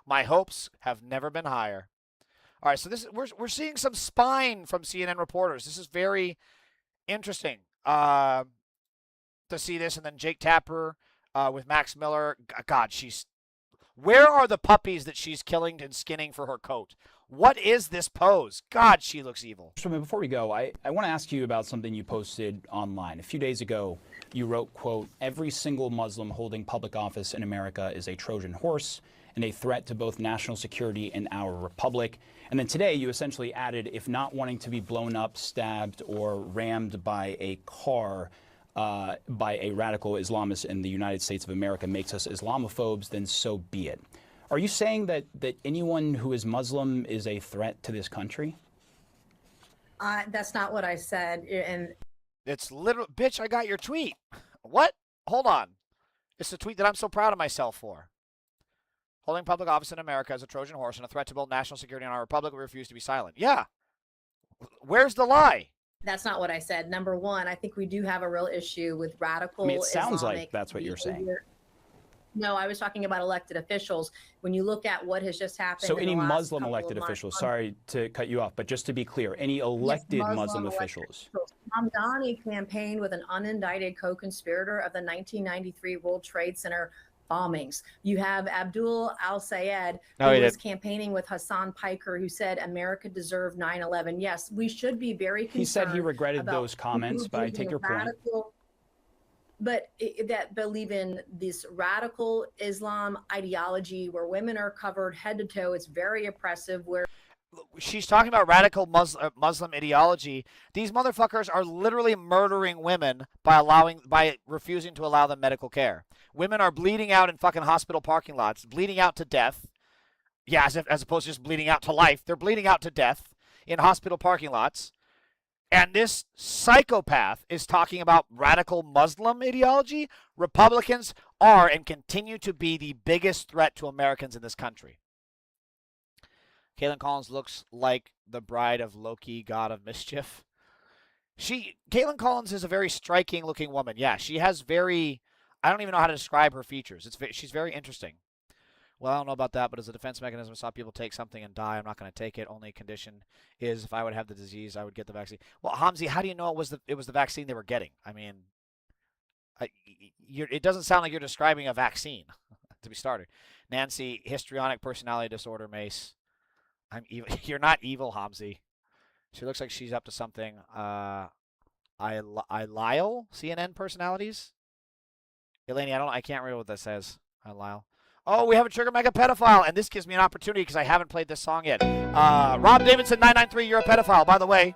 My hopes have never been higher. All right, so we're seeing some spine from CNN reporters. This is very interesting to see this, and then Jake Tapper with Max Miller. God, where are the puppies that she's killing and skinning for her coat? What is this pose? God, she looks evil. So before we go, I want to ask you about something you posted online. A few days ago, you wrote, quote, every single Muslim holding public office in America is a Trojan horse and a threat to both national security and our republic. And then today, you essentially added, if not wanting to be blown up, stabbed, or rammed by a car, by a radical Islamist in the United States of America makes us Islamophobes, then so be it. Are you saying that anyone who is Muslim is a threat to this country? That's not what I said. And it's literal, bitch, I got your tweet. What? Hold on. It's the tweet that I'm so proud of myself for. Holding public office in America is a Trojan horse and a threat to both national security and our republic. We refuse to be silent. Yeah. Where's the lie? That's not what I said. Number one, I think we do have a real issue with radical it sounds Islamic like that's what you're saying. No, I was talking about elected officials. When you look at what has just happened. So any Muslim elected officials, sorry to cut you off, but just to be clear, any elected Muslim officials. Mamdani campaigned with an unindicted co-conspirator of the 1993 World Trade Center bombings. You have Abdul al-Sayed, who was campaigning with Hassan Piker, who said America deserved 9/11. Yes, we should be very concerned. He said he regretted those comments, but I take your point. But that believe in this radical Islam ideology where women are covered head to toe. It's very oppressive. Where she's talking about radical Muslim ideology. These motherfuckers are literally murdering women by refusing to allow them medical care. Women are bleeding out in fucking hospital parking lots, bleeding out to death. Yeah, as opposed to just bleeding out to life. They're bleeding out to death in hospital parking lots. And this psychopath is talking about radical Muslim ideology. Republicans are and continue to be the biggest threat to Americans in this country. Caitlin Collins looks like the bride of Loki, god of mischief. Caitlin Collins is a very striking looking woman. Yeah, she has I don't even know how to describe her features. She's very interesting. Well, I don't know about that, but as a defense mechanism, I saw people take something and die. I'm not going to take it. Only condition is if I would have the disease, I would get the vaccine. Well, Hamzi, how do you know it was the vaccine they were getting? I mean, it doesn't sound like you're describing a vaccine, to be started. Nancy, histrionic personality disorder, Mace. I'm evil. You're not evil, Hamzi. She looks like she's up to something. Lyle, CNN personalities. Eleni, I can't read what that says. Lyle. Oh, we have a Trigger Mega pedophile, and this gives me an opportunity because I haven't played this song yet. Rob Davidson 993, you're a pedophile, by the way.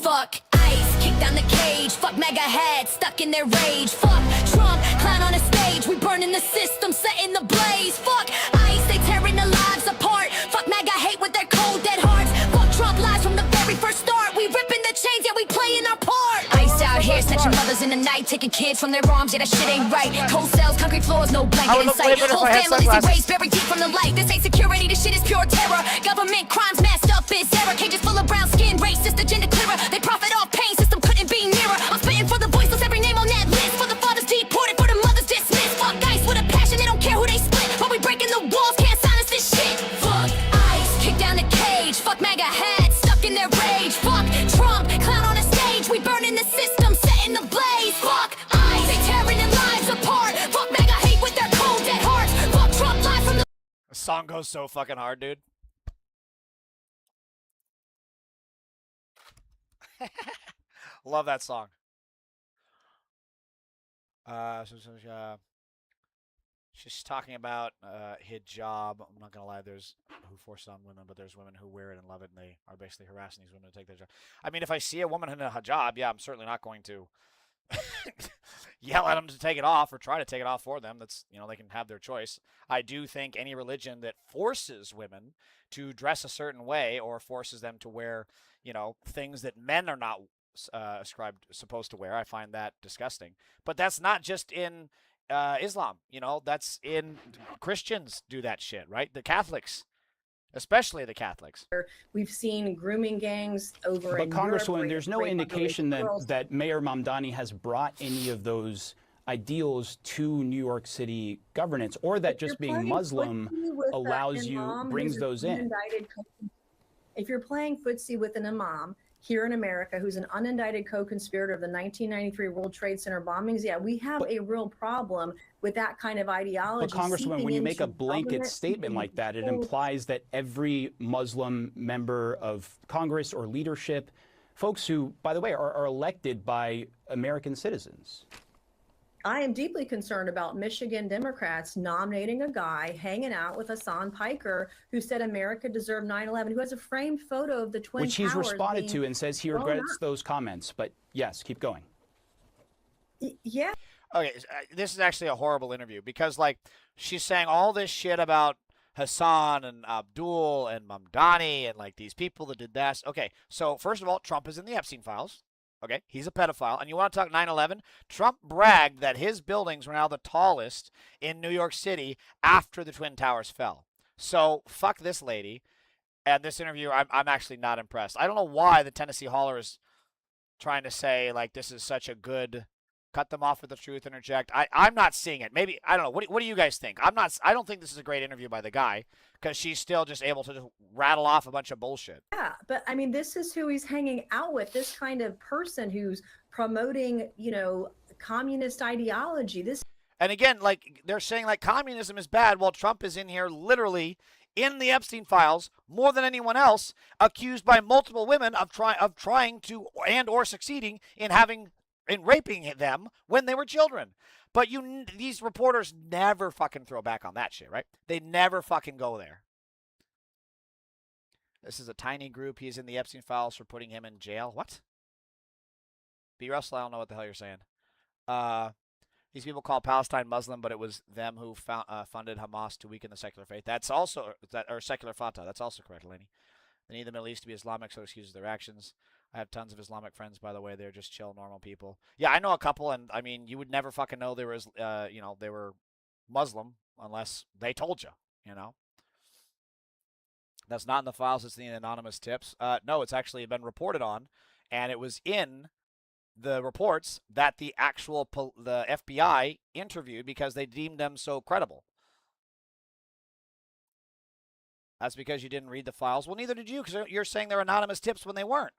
Fuck ICE, kick down the cage. Fuck mega heads, stuck in their rage. Fuck Trump, clown on a stage. We burning the system, setting the blaze. Fuck ICE, they tearing the lives apart. Fuck mega hate with their cold dead hearts. Fuck Trump lies from the very first start. We ripping the chains, yeah, we playing our part. ICE out here, snatching mothers in the night, taking kids from their arms, yeah, that shit ain't right. Cold cells, concrete floors, no blanket in sight. Whole families erased, buried deep from the light. This ain't security, this shit is pure terror. Government crimes masked up is error. Cages full of brown skin, racist agenda clearer. They profit off pain, system couldn't be nearer. I'm spitting for the voiceless, every name on that list. For the fathers deported, for the mothers dismissed. Fuck ICE with a passion, they don't care who they split. But we breaking the walls, can't silence this shit. Fuck ICE, kick down the cage. Fuck mega heads, stuck in their rage. Fuck Trump, clown on a stage. We burning the system, setting the blaze. Fuck ICE, they tearing their lives apart. Fuck mega hate with their cold dead hearts. Fuck Trump live from the... The song goes so fucking hard, dude. Love that song. She's talking about hijab. I'm not gonna lie, there's who force it on women, but there's women who wear it and love it, and they are basically harassing these women to take their job. I mean, if I see a woman in a hijab, yeah, I'm certainly not going to yell at them to take it off or try to take it off for them. That's, they can have their choice. I do think any religion that forces women to dress a certain way or forces them to wear, things that men are not supposed to wear, I find that disgusting. But that's not just in Islam, that's in Christians do that shit, right? The Catholics, especially the Catholics. We've seen grooming gangs over. But Congresswoman, there's no indication that Mayor Mamdani has brought any of those ideals to New York City governance, or that just being Muslim allows you, brings those in. If you're playing footsie with an imam here in America who's an unindicted co-conspirator of the 1993 World Trade Center bombings, yeah, we have a real problem with that kind of ideology. But Congresswoman, when you make a blanket statement like that, it implies that every Muslim member of Congress or leadership, folks who, by the way, are elected by American citizens. I am deeply concerned about Michigan Democrats nominating a guy hanging out with Hassan Piker, who said America deserved 9/11, who has a framed photo of the Twin Towers. Which he's responded to and says he regrets those comments. But yes, keep going. Yeah. Okay, this is actually a horrible interview because, she's saying all this shit about Hassan and Abdul and Mamdani and, these people that did that. Okay, so first of all, Trump is in the Epstein files. Okay, he's a pedophile. And you want to talk 9/11? Trump bragged that his buildings were now the tallest in New York City after the Twin Towers fell. So fuck this lady. And this interview, I'm actually not impressed. I don't know why the Tennessee Holler is trying to say, this is such a good cut them off with the truth, interject. I'm not seeing it. Maybe, I don't know. What do you guys think? I don't think this is a great interview by the guy because she's still just able to just rattle off a bunch of bullshit. Yeah, but I mean, this is who he's hanging out with, this kind of person who's promoting, communist ideology. And again, like they're saying like communism is bad while Trump is in here literally in the Epstein files more than anyone else, accused by multiple women of trying to and or succeeding in raping them when they were children. But these reporters never fucking throw back on that shit, right? They never fucking go there. This is a tiny group. He's in the Epstein files for putting him in jail. What? B. Russell, I don't know what the hell you're saying. These people call Palestine Muslim, but it was them who funded Hamas to weaken the secular faith. That's also or secular Fatah. That's also correct, Lenny. They need the Middle East to be Islamic, so excuses their actions. I have tons of Islamic friends, by the way. They're just chill, normal people. Yeah, I know a couple, and I mean, you would never fucking know they were Muslim unless they told you. That's not in the files. It's in the anonymous tips. No, it's actually been reported on, and it was in the reports that the FBI interviewed because they deemed them so credible. That's because you didn't read the files. Well, neither did you, because you're saying they're anonymous tips when they weren't.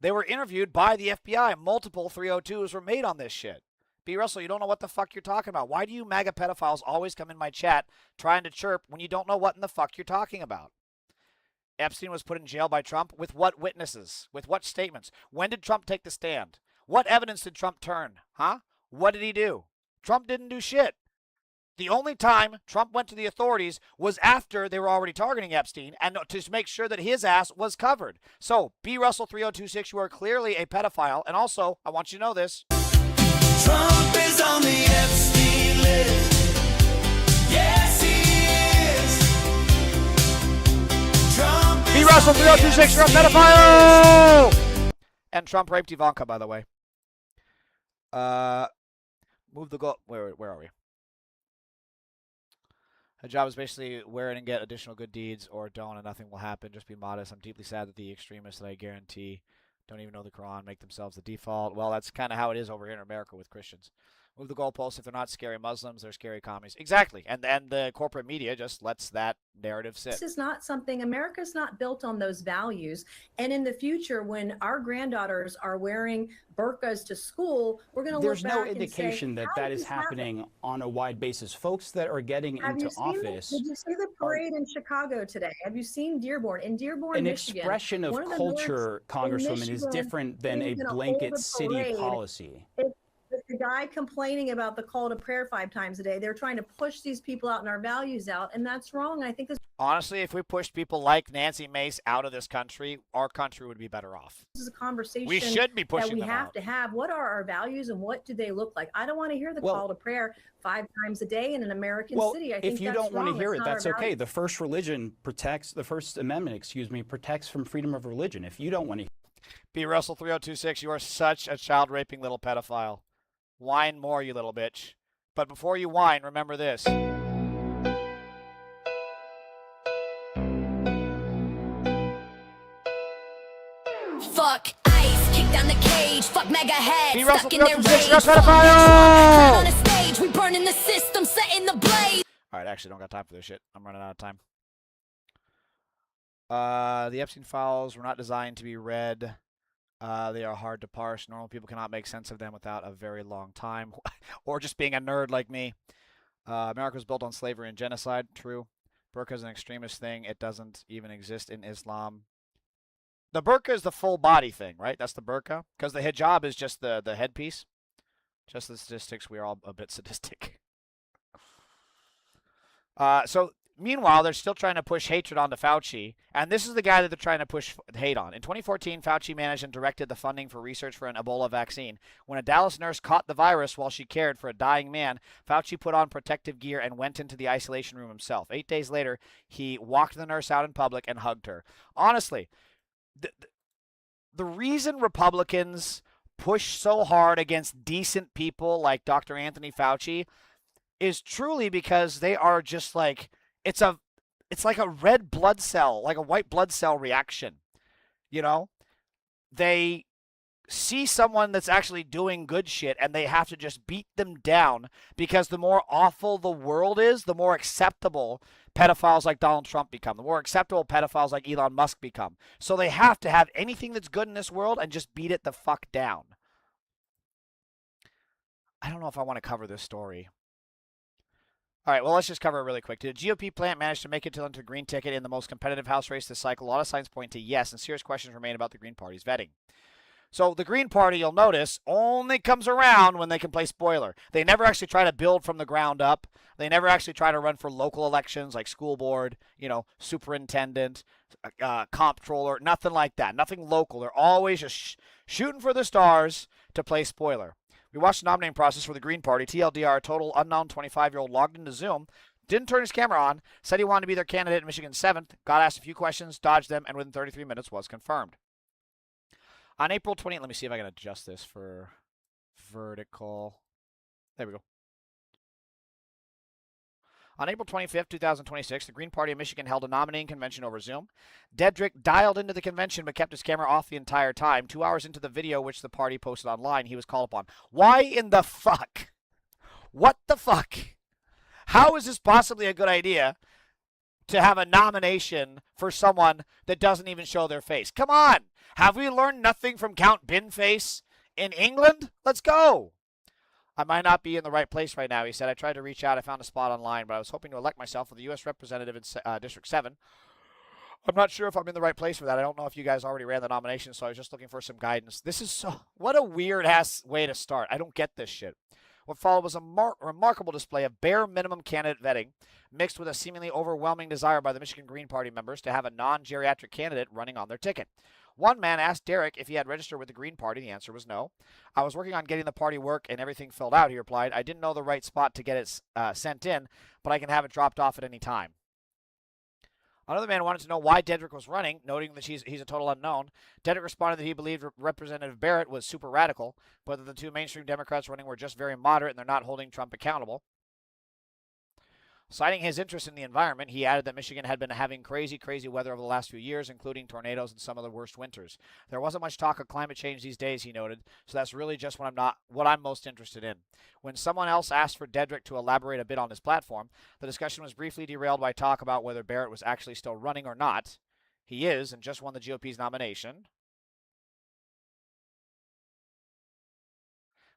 They were interviewed by the FBI. Multiple 302s were made on this shit. B. Russell, you don't know what the fuck you're talking about. Why do you MAGA pedophiles always come in my chat trying to chirp when you don't know what in the fuck you're talking about? Epstein was put in jail by Trump with what witnesses? With what statements? When did Trump take the stand? What evidence did Trump turn? Huh? What did he do? Trump didn't do shit. The only time Trump went to the authorities was after they were already targeting Epstein and to make sure that his ass was covered. So, B. Russell 3026, you are clearly a pedophile. And also, I want you to know this. Trump is on the Epstein list. Yes, he is. Trump B. Russell 3026, you're a pedophile! And Trump raped Ivanka, by the way. Move the goal. Where are we? Her job is basically wear it and get additional good deeds, or don't, and nothing will happen. Just be modest. I'm deeply sad that the extremists that I guarantee don't even know the Quran make themselves the default. Well, that's kind of how it is over here in America with Christians. Move the goalposts. If they're not scary Muslims, they're scary commies. Exactly. And the corporate media just lets that narrative sit. This is not something, America's not built on those values. And in the future, when our granddaughters are wearing burqas to school, we're going to look back and say, there's no indication that is happening on a wide basis. Folks that are getting into office. Did you see the parade in Chicago today? Have you seen Dearborn? In Dearborn, Michigan. An expression of culture, Congresswoman, is different than a blanket city policy. It's the guy complaining about the call to prayer 5 times a day. They're trying to push these people out and our values out, and that's wrong. I think this. Honestly, if we pushed people like Nancy Mace out of this country, our country would be better off. This is a conversation we should be pushing that we them have out. to have. What are our values and what do they look like? I don't want to hear the call to prayer 5 times a day in an American city. I think if you that's don't want to wrong. hear It's it, not that's our okay. values. The First Amendment, protects from freedom of religion. If you don't want to. B. Russell 3026, you are such a child raping little pedophile. Whine more, you little bitch. But before you whine, remember this. Fuck ice, kick down the cage, fuck mega heads, stuck in their rage, pedophile! on a stage, we burning the system, setting the blaze. Alright, actually don't got time for this shit. I'm running out of time. The Epstein files were not designed to be read. They are hard to parse. Normal people cannot make sense of them without a very long time. Or just being a nerd like me. America was built on slavery and genocide. True. Burqa is an extremist thing. It doesn't even exist in Islam. The burqa is the full body thing, right? That's the burqa. Because the hijab is just the headpiece. Just the statistics. We are all a bit sadistic. So, meanwhile, they're still trying to push hatred onto Fauci, and this is the guy that they're trying to push hate on. In 2014, Fauci managed and directed the funding for research for an Ebola vaccine. When a Dallas nurse caught the virus while she cared for a dying man, Fauci put on protective gear and went into the isolation room himself. 8 days later, he walked the nurse out in public and hugged her. Honestly, the reason Republicans push so hard against decent people like Dr. Anthony Fauci is truly because they are just like, it's like a red blood cell, like a white blood cell reaction. You know, they see someone that's actually doing good shit and they have to just beat them down because the more awful the world is, the more acceptable pedophiles like Donald Trump become, the more acceptable pedophiles like Elon Musk become. So they have to have anything that's good in this world and just beat it the fuck down. I don't know if I want to cover this story. All right, well, let's just cover it really quick. Did the GOP plant manage to make it to the green ticket in the most competitive House race this cycle? A lot of signs point to yes, and serious questions remain about the Green Party's vetting. So the Green Party, you'll notice, only comes around when they can play spoiler. They never actually try to build from the ground up. They never actually try to run for local elections like school board, superintendent, comptroller, nothing like that. Nothing local. They're always just shooting for the stars to play spoiler. We watched the nominating process for the Green Party. TLDR, a total unknown 25-year-old logged into Zoom, didn't turn his camera on, said he wanted to be their candidate in Michigan's 7th, got asked a few questions, dodged them, and within 33 minutes was confirmed. On April 20th, let me see if I can adjust this for vertical. There we go. On April 25th, 2026, the Green Party of Michigan held a nominating convention over Zoom. Dedrick dialed into the convention but kept his camera off the entire time. 2 hours into the video, which the party posted online, he was called upon. Why in the fuck? What the fuck? How is this possibly a good idea to have a nomination for someone that doesn't even show their face? Come on. Have we learned nothing from Count Binface in England? Let's go. I might not be in the right place right now, he said. I tried to reach out. I found a spot online, but I was hoping to elect myself for the U.S. representative in District 7. I'm not sure if I'm in the right place for that. I don't know if you guys already ran the nomination, so I was just looking for some guidance. This is what a weird-ass way to start. I don't get this shit. What followed was a remarkable display of bare minimum candidate vetting, mixed with a seemingly overwhelming desire by the Michigan Green Party members to have a non-geriatric candidate running on their ticket. One man asked Derek if he had registered with the Green Party. The answer was no. I was working on getting the party work and everything filled out, he replied. I didn't know the right spot to get it sent in, but I can have it dropped off at any time. Another man wanted to know why Dedrick was running, noting that he's a total unknown. Dedrick responded that he believed Representative Barrett was super radical, but that the two mainstream Democrats running were just very moderate and they're not holding Trump accountable. Citing his interest in the environment, he added that Michigan had been having crazy weather over the last few years, including tornadoes and some of the worst winters. There wasn't much talk of climate change these days, he noted, so that's really just what I'm most interested in. When someone else asked for Dedrick to elaborate a bit on his platform, the discussion was briefly derailed by talk about whether Barrett was actually still running or not. He is, and just won the GOP's nomination.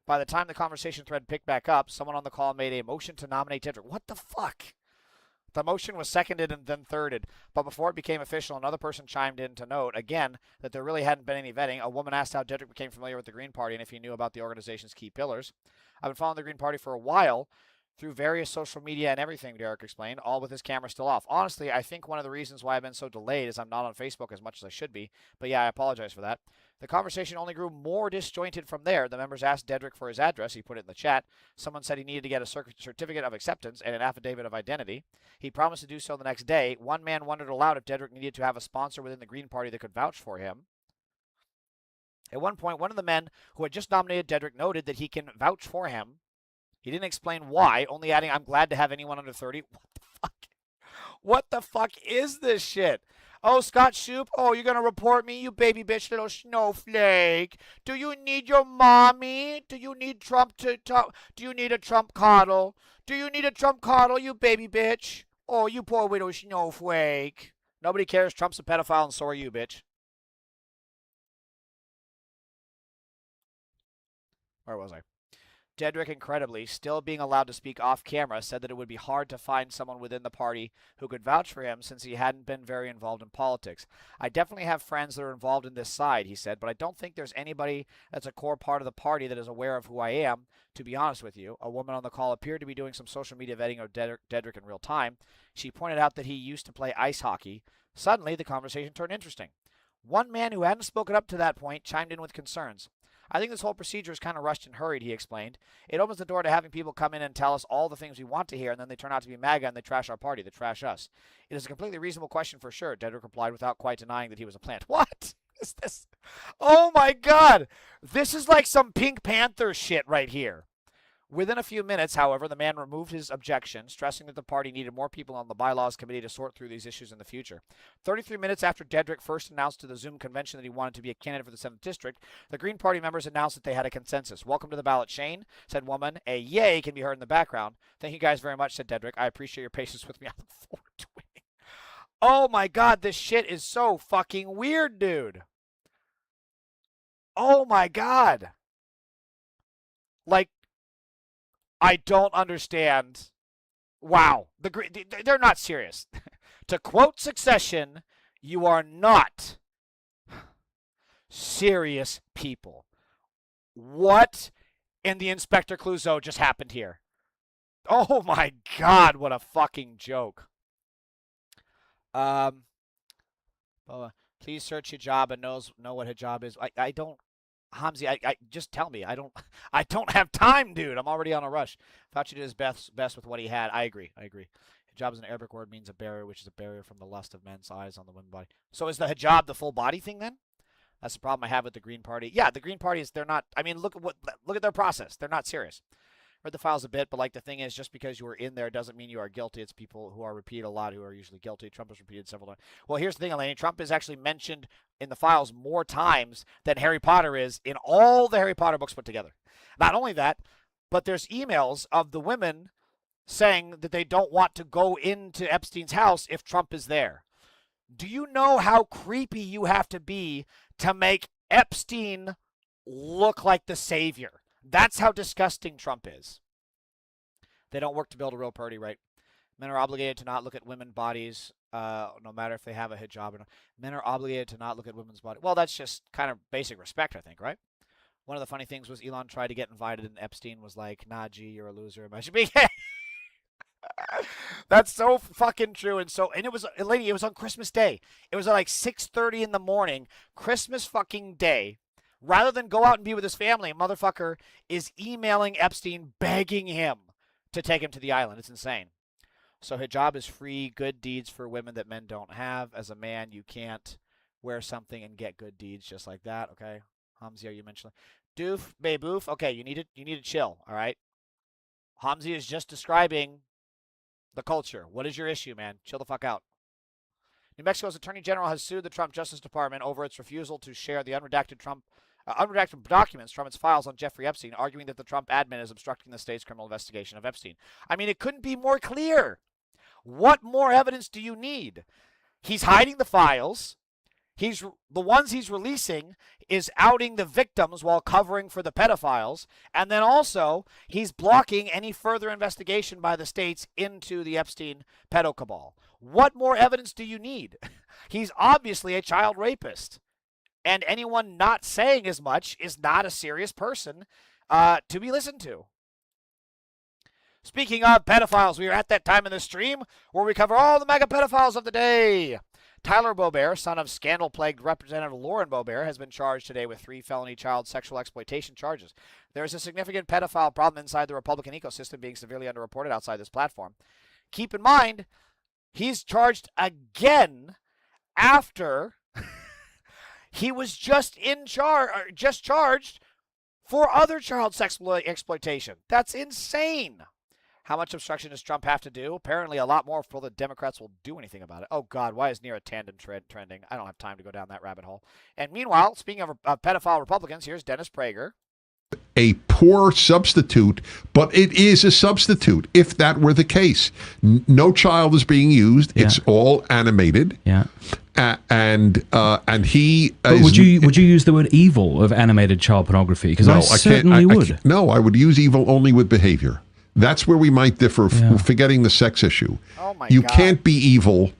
By the time the conversation thread picked back up, someone on the call made a motion to nominate Dedrick. What the fuck? The motion was seconded and then thirded, but before it became official, another person chimed in to note, again, that there really hadn't been any vetting. A woman asked how Dedrick became familiar with the Green Party and if he knew about the organization's key pillars. I've been following the Green Party for a while, through various social media and everything, Derek explained, all with his camera still off. Honestly, I think one of the reasons why I've been so delayed is I'm not on Facebook as much as I should be, but yeah, I apologize for that. The conversation only grew more disjointed from there. The members asked Dedrick for his address. He put it in the chat. Someone said he needed to get a certificate of acceptance and an affidavit of identity. He promised to do so the next day. One man wondered aloud if Dedrick needed to have a sponsor within the Green Party that could vouch for him. At one point, one of the men who had just nominated Dedrick noted that he can vouch for him. He didn't explain why, only adding, I'm glad to have anyone under 30. What the fuck? What the fuck is this shit? Oh, Scott Shoup, oh, you're going to report me, you baby bitch little snowflake. Do you need your mommy? Do you need Trump to talk? Do you need a Trump coddle? Do you need a Trump coddle, you baby bitch? Oh, you poor widow snowflake. Nobody cares. Trump's a pedophile and so are you, bitch. Where was I? Dedrick, incredibly, still being allowed to speak off camera, said that it would be hard to find someone within the party who could vouch for him since he hadn't been very involved in politics. I definitely have friends that are involved in this side, he said, but I don't think there's anybody that's a core part of the party that is aware of who I am, to be honest with you. A woman on the call appeared to be doing some social media vetting of Dedrick in real time. She pointed out that he used to play ice hockey. Suddenly, the conversation turned interesting. One man who hadn't spoken up to that point chimed in with concerns. I think this whole procedure is kind of rushed and hurried, he explained. It opens the door to having people come in and tell us all the things we want to hear, and then they turn out to be MAGA and they trash our party, they trash us. It is a completely reasonable question for sure, Dedrick replied without quite denying that he was a plant. What is this? Oh my God. This is like some Pink Panther shit right here. Within a few minutes, however, the man removed his objection, stressing that the party needed more people on the bylaws committee to sort through these issues in the future. 33 minutes after Dedrick first announced to the Zoom convention that he wanted to be a candidate for the 7th District, the Green Party members announced that they had a consensus. "Welcome to the ballot, Shane," said woman. A yay can be heard in the background. "Thank you guys very much," said Dedrick. "I appreciate your patience with me. I look forward to winning." Oh my God, this shit is so fucking weird, dude. Oh my God. Like, I don't understand. Wow. They're not serious. To quote Succession, you are not serious people. What in the Inspector Clouseau just happened here? Oh my God, what a fucking joke. Please search hijab and know what hijab is. I don't. Hamzi, I just tell me. I don't have time, dude. I'm already on a rush. Fauci did his best with what he had. I agree. Hijab is an Arabic word, means a barrier, which is a barrier from the lust of men's eyes on the women's body. So is the hijab the full body thing then? That's the problem I have with the Green Party. Yeah, the Green Party is, they're not, I mean, look at their process. They're not serious. Read the files a bit, but like the thing is, just because you were in there doesn't mean you are guilty. It's people who are repeated a lot who are usually guilty. Trump has repeated several times. Well, here's the thing, Elaine. Trump is actually mentioned in the files more times than Harry Potter is in all the Harry Potter books put together. Not only that, but there's emails of the women saying that they don't want to go into Epstein's house if Trump is there. Do you know how creepy you have to be to make Epstein look like the savior? That's how disgusting Trump is. They don't work to build a real party, right? Men are obligated to not look at women's bodies, no matter if they have a hijab or not. Men are obligated to not look at women's bodies. Well, that's just kind of basic respect, I think, right? One of the funny things was Elon tried to get invited, and Epstein was like, "Nah, G, you're a loser. I should be." That's so fucking true. And it was, lady, it was on Christmas Day. It was at like 6:30 in the morning, Christmas fucking day. Rather than go out and be with his family, a motherfucker is emailing Epstein, begging him to take him to the island. It's insane. So hijab is free good deeds for women that men don't have. As a man, you can't wear something and get good deeds just like that. Okay, Hamzi, are you mentioning? Doof, baboof. Okay, you need to chill. All right. Hamzi is just describing the culture. What is your issue, man? Chill the fuck out. New Mexico's Attorney General has sued the Trump Justice Department over its refusal to share the unredacted documents from its files on Jeffrey Epstein, arguing that the Trump admin is obstructing the state's criminal investigation of Epstein. I mean, it couldn't be more clear. What more evidence do you need? He's hiding the files. The ones he's releasing is outing the victims while covering for the pedophiles. And then also, he's blocking any further investigation by the states into the Epstein pedo cabal. What more evidence do you need? He's obviously a child rapist. And anyone not saying as much is not a serious person to be listened to. Speaking of pedophiles, we are at that time in the stream where we cover all the mega pedophiles of the day. Tyler Boebert, son of scandal-plagued Representative Lauren Boebert, has been charged today with 3 felony child sexual exploitation charges. There is a significant pedophile problem inside the Republican ecosystem being severely underreported outside this platform. Keep in mind, he's charged again after he was just charged for other child sexual exploitation. That's insane. How much obstruction does Trump have to do? Apparently a lot more before the Democrats will do anything about it. Oh, God, why is near a tandem trending? I don't have time to go down that rabbit hole. And meanwhile, speaking of pedophile Republicans, here's Dennis Prager. A poor substitute, but it is a substitute. If that were the case, no child is being used. Yeah. It's all animated. Yeah. And he. But would you use the word evil of animated child pornography? Because I certainly would. No, I would use evil only with behavior. That's where we might differ, forgetting the sex issue. Oh my you God. Can't be evil.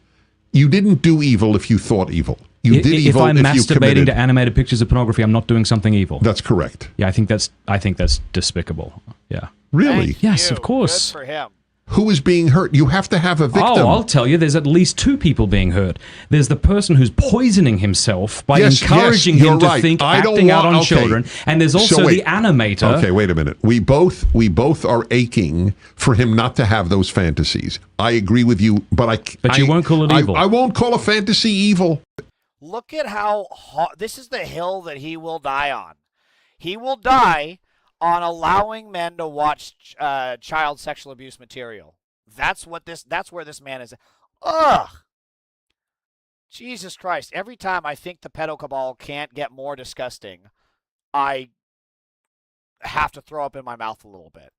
You didn't do evil if you thought evil. You did evil if I'm masturbating you committed. to animated pictures of pornography, I'm not doing something evil. That's correct. Yeah, I think that's despicable. Yeah. Really? Yes, of course. Good for him. Who is being hurt? You have to have a victim. Oh, I'll tell you, there's at least 2 people being hurt. There's the person who's poisoning himself by encouraging him to think acting out on children, and there's also the animator. Okay, wait a minute. We both are aching for him not to have those fantasies. I agree with you, but you won't call it evil. I won't call a fantasy evil. Look at how this is the hill that he will die on. He will die on allowing men to watch child sexual abuse material. That's where this man is. Ugh. Jesus Christ. Every time I think the pedo cabal can't get more disgusting, I have to throw up in my mouth a little bit.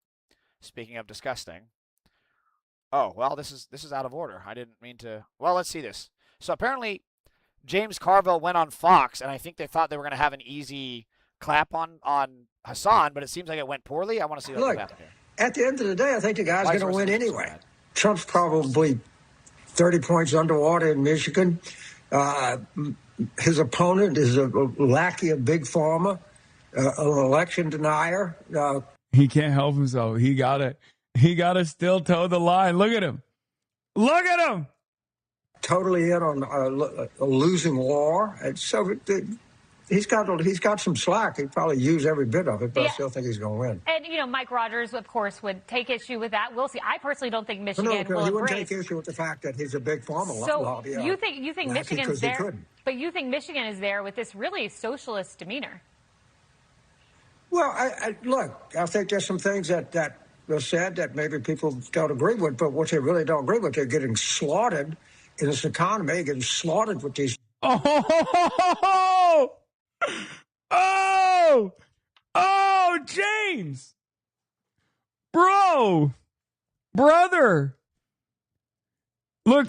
Speaking of disgusting. Oh, well, this is out of order. I didn't mean to. Well, let's see this. So apparently James Carville went on Fox, and I think they thought they were going to have an easy clap on Hassan, but it seems like it went poorly. I want to see what happened here. At the end of the day, I think the guy's going to win anyway. Trump's probably 30 points underwater in Michigan. His opponent is a lackey of Big Pharma, an election denier. He can't help himself. He gotta still toe the line. Look at him. Look at him. Totally in on a losing war. And so he's got some slack. He'd probably use every bit of it, but I still think he's going to win. And, Mike Rogers, of course, would take issue with that. We'll see. I personally don't think Michigan will he wouldn't embrace. take issue with the fact that he's a big Pharma lobby. So you think Michigan's there, but you think Michigan is there with this really socialist demeanor? Well, look, I think there's some things that were said that maybe people don't agree with, but what they really don't agree with, they're getting slaughtered in this economy, getting slaughtered with these. Oh, James. Brother. Look.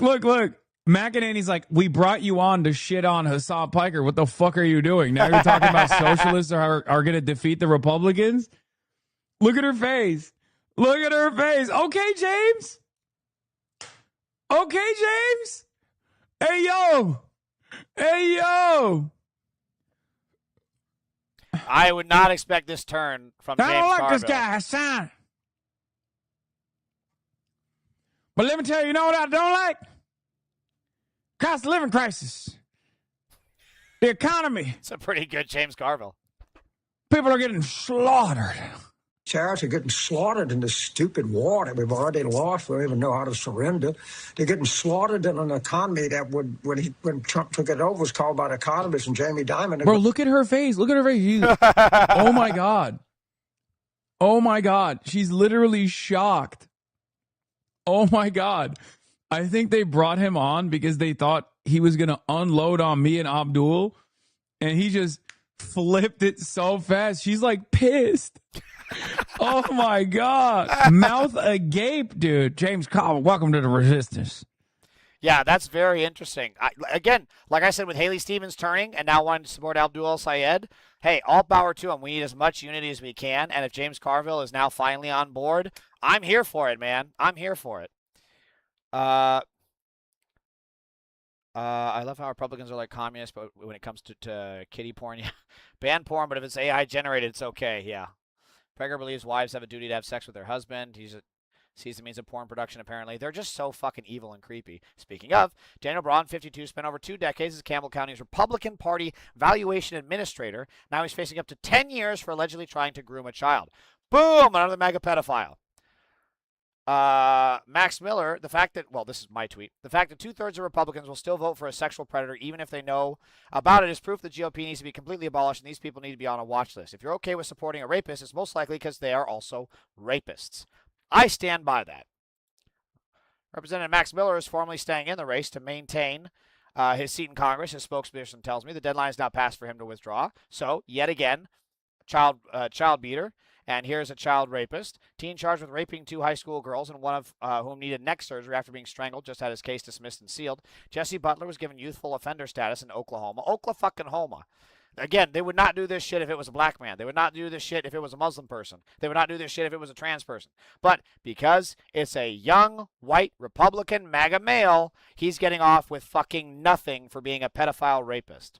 McEnany's like, we brought you on to shit on Hassan Piker. What the fuck are you doing? Now you're talking about socialists are going to defeat the Republicans? Look at her face. Okay, James. Hey, yo. I would not expect this turn from James I don't like Carville. this guy, Hassan. But let me tell you, you know what I don't like? Cost of living crisis. The economy. It's a pretty good James Carville. People are getting slaughtered. Charities are getting slaughtered in this stupid war that we've already lost. We don't even know how to surrender. They're getting slaughtered in an economy that when Trump took it over was called by the economists and Jamie Dimon. Bro, look at her face. Oh, my God. She's literally shocked. Oh, my God. I think they brought him on because they thought he was going to unload on me and Abdul, and he just flipped it so fast. She's like pissed. Oh, my God. Mouth agape, dude. James Carville, welcome to the resistance. Yeah, that's very interesting. Again, like I said, with Haley Stevens turning and now wanting to support Abdul Sayed, hey, all power to him. We need as much unity as we can, and if James Carville is now finally on board, I'm here for it, man. I'm here for it. I love how Republicans are like communists, but when it comes to kiddie porn, yeah, ban porn, but if it's AI generated, it's okay, yeah. Prager believes wives have a duty to have sex with their husband. He sees the means of porn production, apparently. They're just so fucking evil and creepy. Speaking of, Daniel Braun, 52, spent over 2 decades as Campbell County's Republican Party valuation administrator. Now he's facing up to 10 years for allegedly trying to groom a child. Boom! Another mega pedophile. Max Miller, this is my tweet. The fact that 2/3 of Republicans will still vote for a sexual predator, even if they know about it, is proof the GOP needs to be completely abolished, and these people need to be on a watch list. If you're okay with supporting a rapist, it's most likely because they are also rapists. I stand by that. Representative Max Miller is formally staying in the race to maintain his seat in Congress. His spokesperson tells me the deadline is now passed for him to withdraw. So, yet again, child beater. And here's a child rapist. Teen charged with raping 2 high school girls, and one of whom needed neck surgery after being strangled, just had his case dismissed and sealed. Jesse Butler was given youthful offender status in Oklahoma. Oklahoma. Again, they would not do this shit if it was a black man. They would not do this shit if it was a Muslim person. They would not do this shit if it was a trans person. But because it's a young, white, Republican MAGA male, he's getting off with fucking nothing for being a pedophile rapist.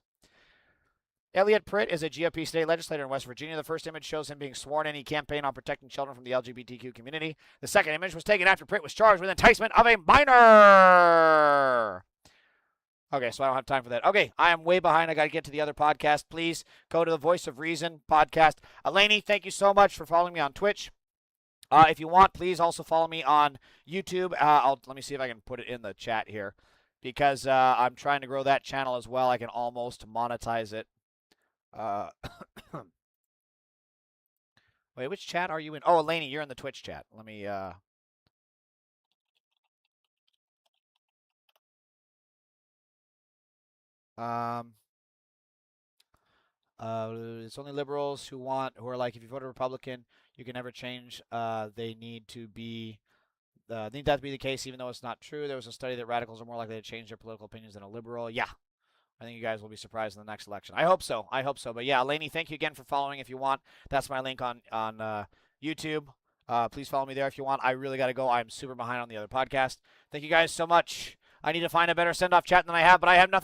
Elliot Pritt is a GOP state legislator in West Virginia. The first image shows him being sworn in. He campaigned on protecting children from the LGBTQ community. The second image was taken after Pritt was charged with enticement of a minor. Okay, so I don't have time for that. Okay, I am way behind. I got to get to the other podcast. Please go to the Voice of Reason podcast. Elaney, thank you so much for following me on Twitch. If you want, please also follow me on YouTube. Let me see if I can put it in the chat here, because I'm trying to grow that channel as well. I can almost monetize it. Wait, which chat are you in? Oh, Elaney, you're in the Twitch chat. Let me, it's only liberals who are like, if you vote a Republican, you can never change. They need to be, need that to be the case, even though it's not true. There was a study that radicals are more likely to change their political opinions than a liberal. Yeah. I think you guys will be surprised in the next election. I hope so. I hope so. But yeah, Elaney, thank you again for following. If you want, that's my link on YouTube. Please follow me there if you want. I really got to go. I'm super behind on the other podcast. Thank you guys so much. I need to find a better send-off chat than I have, but I have nothing.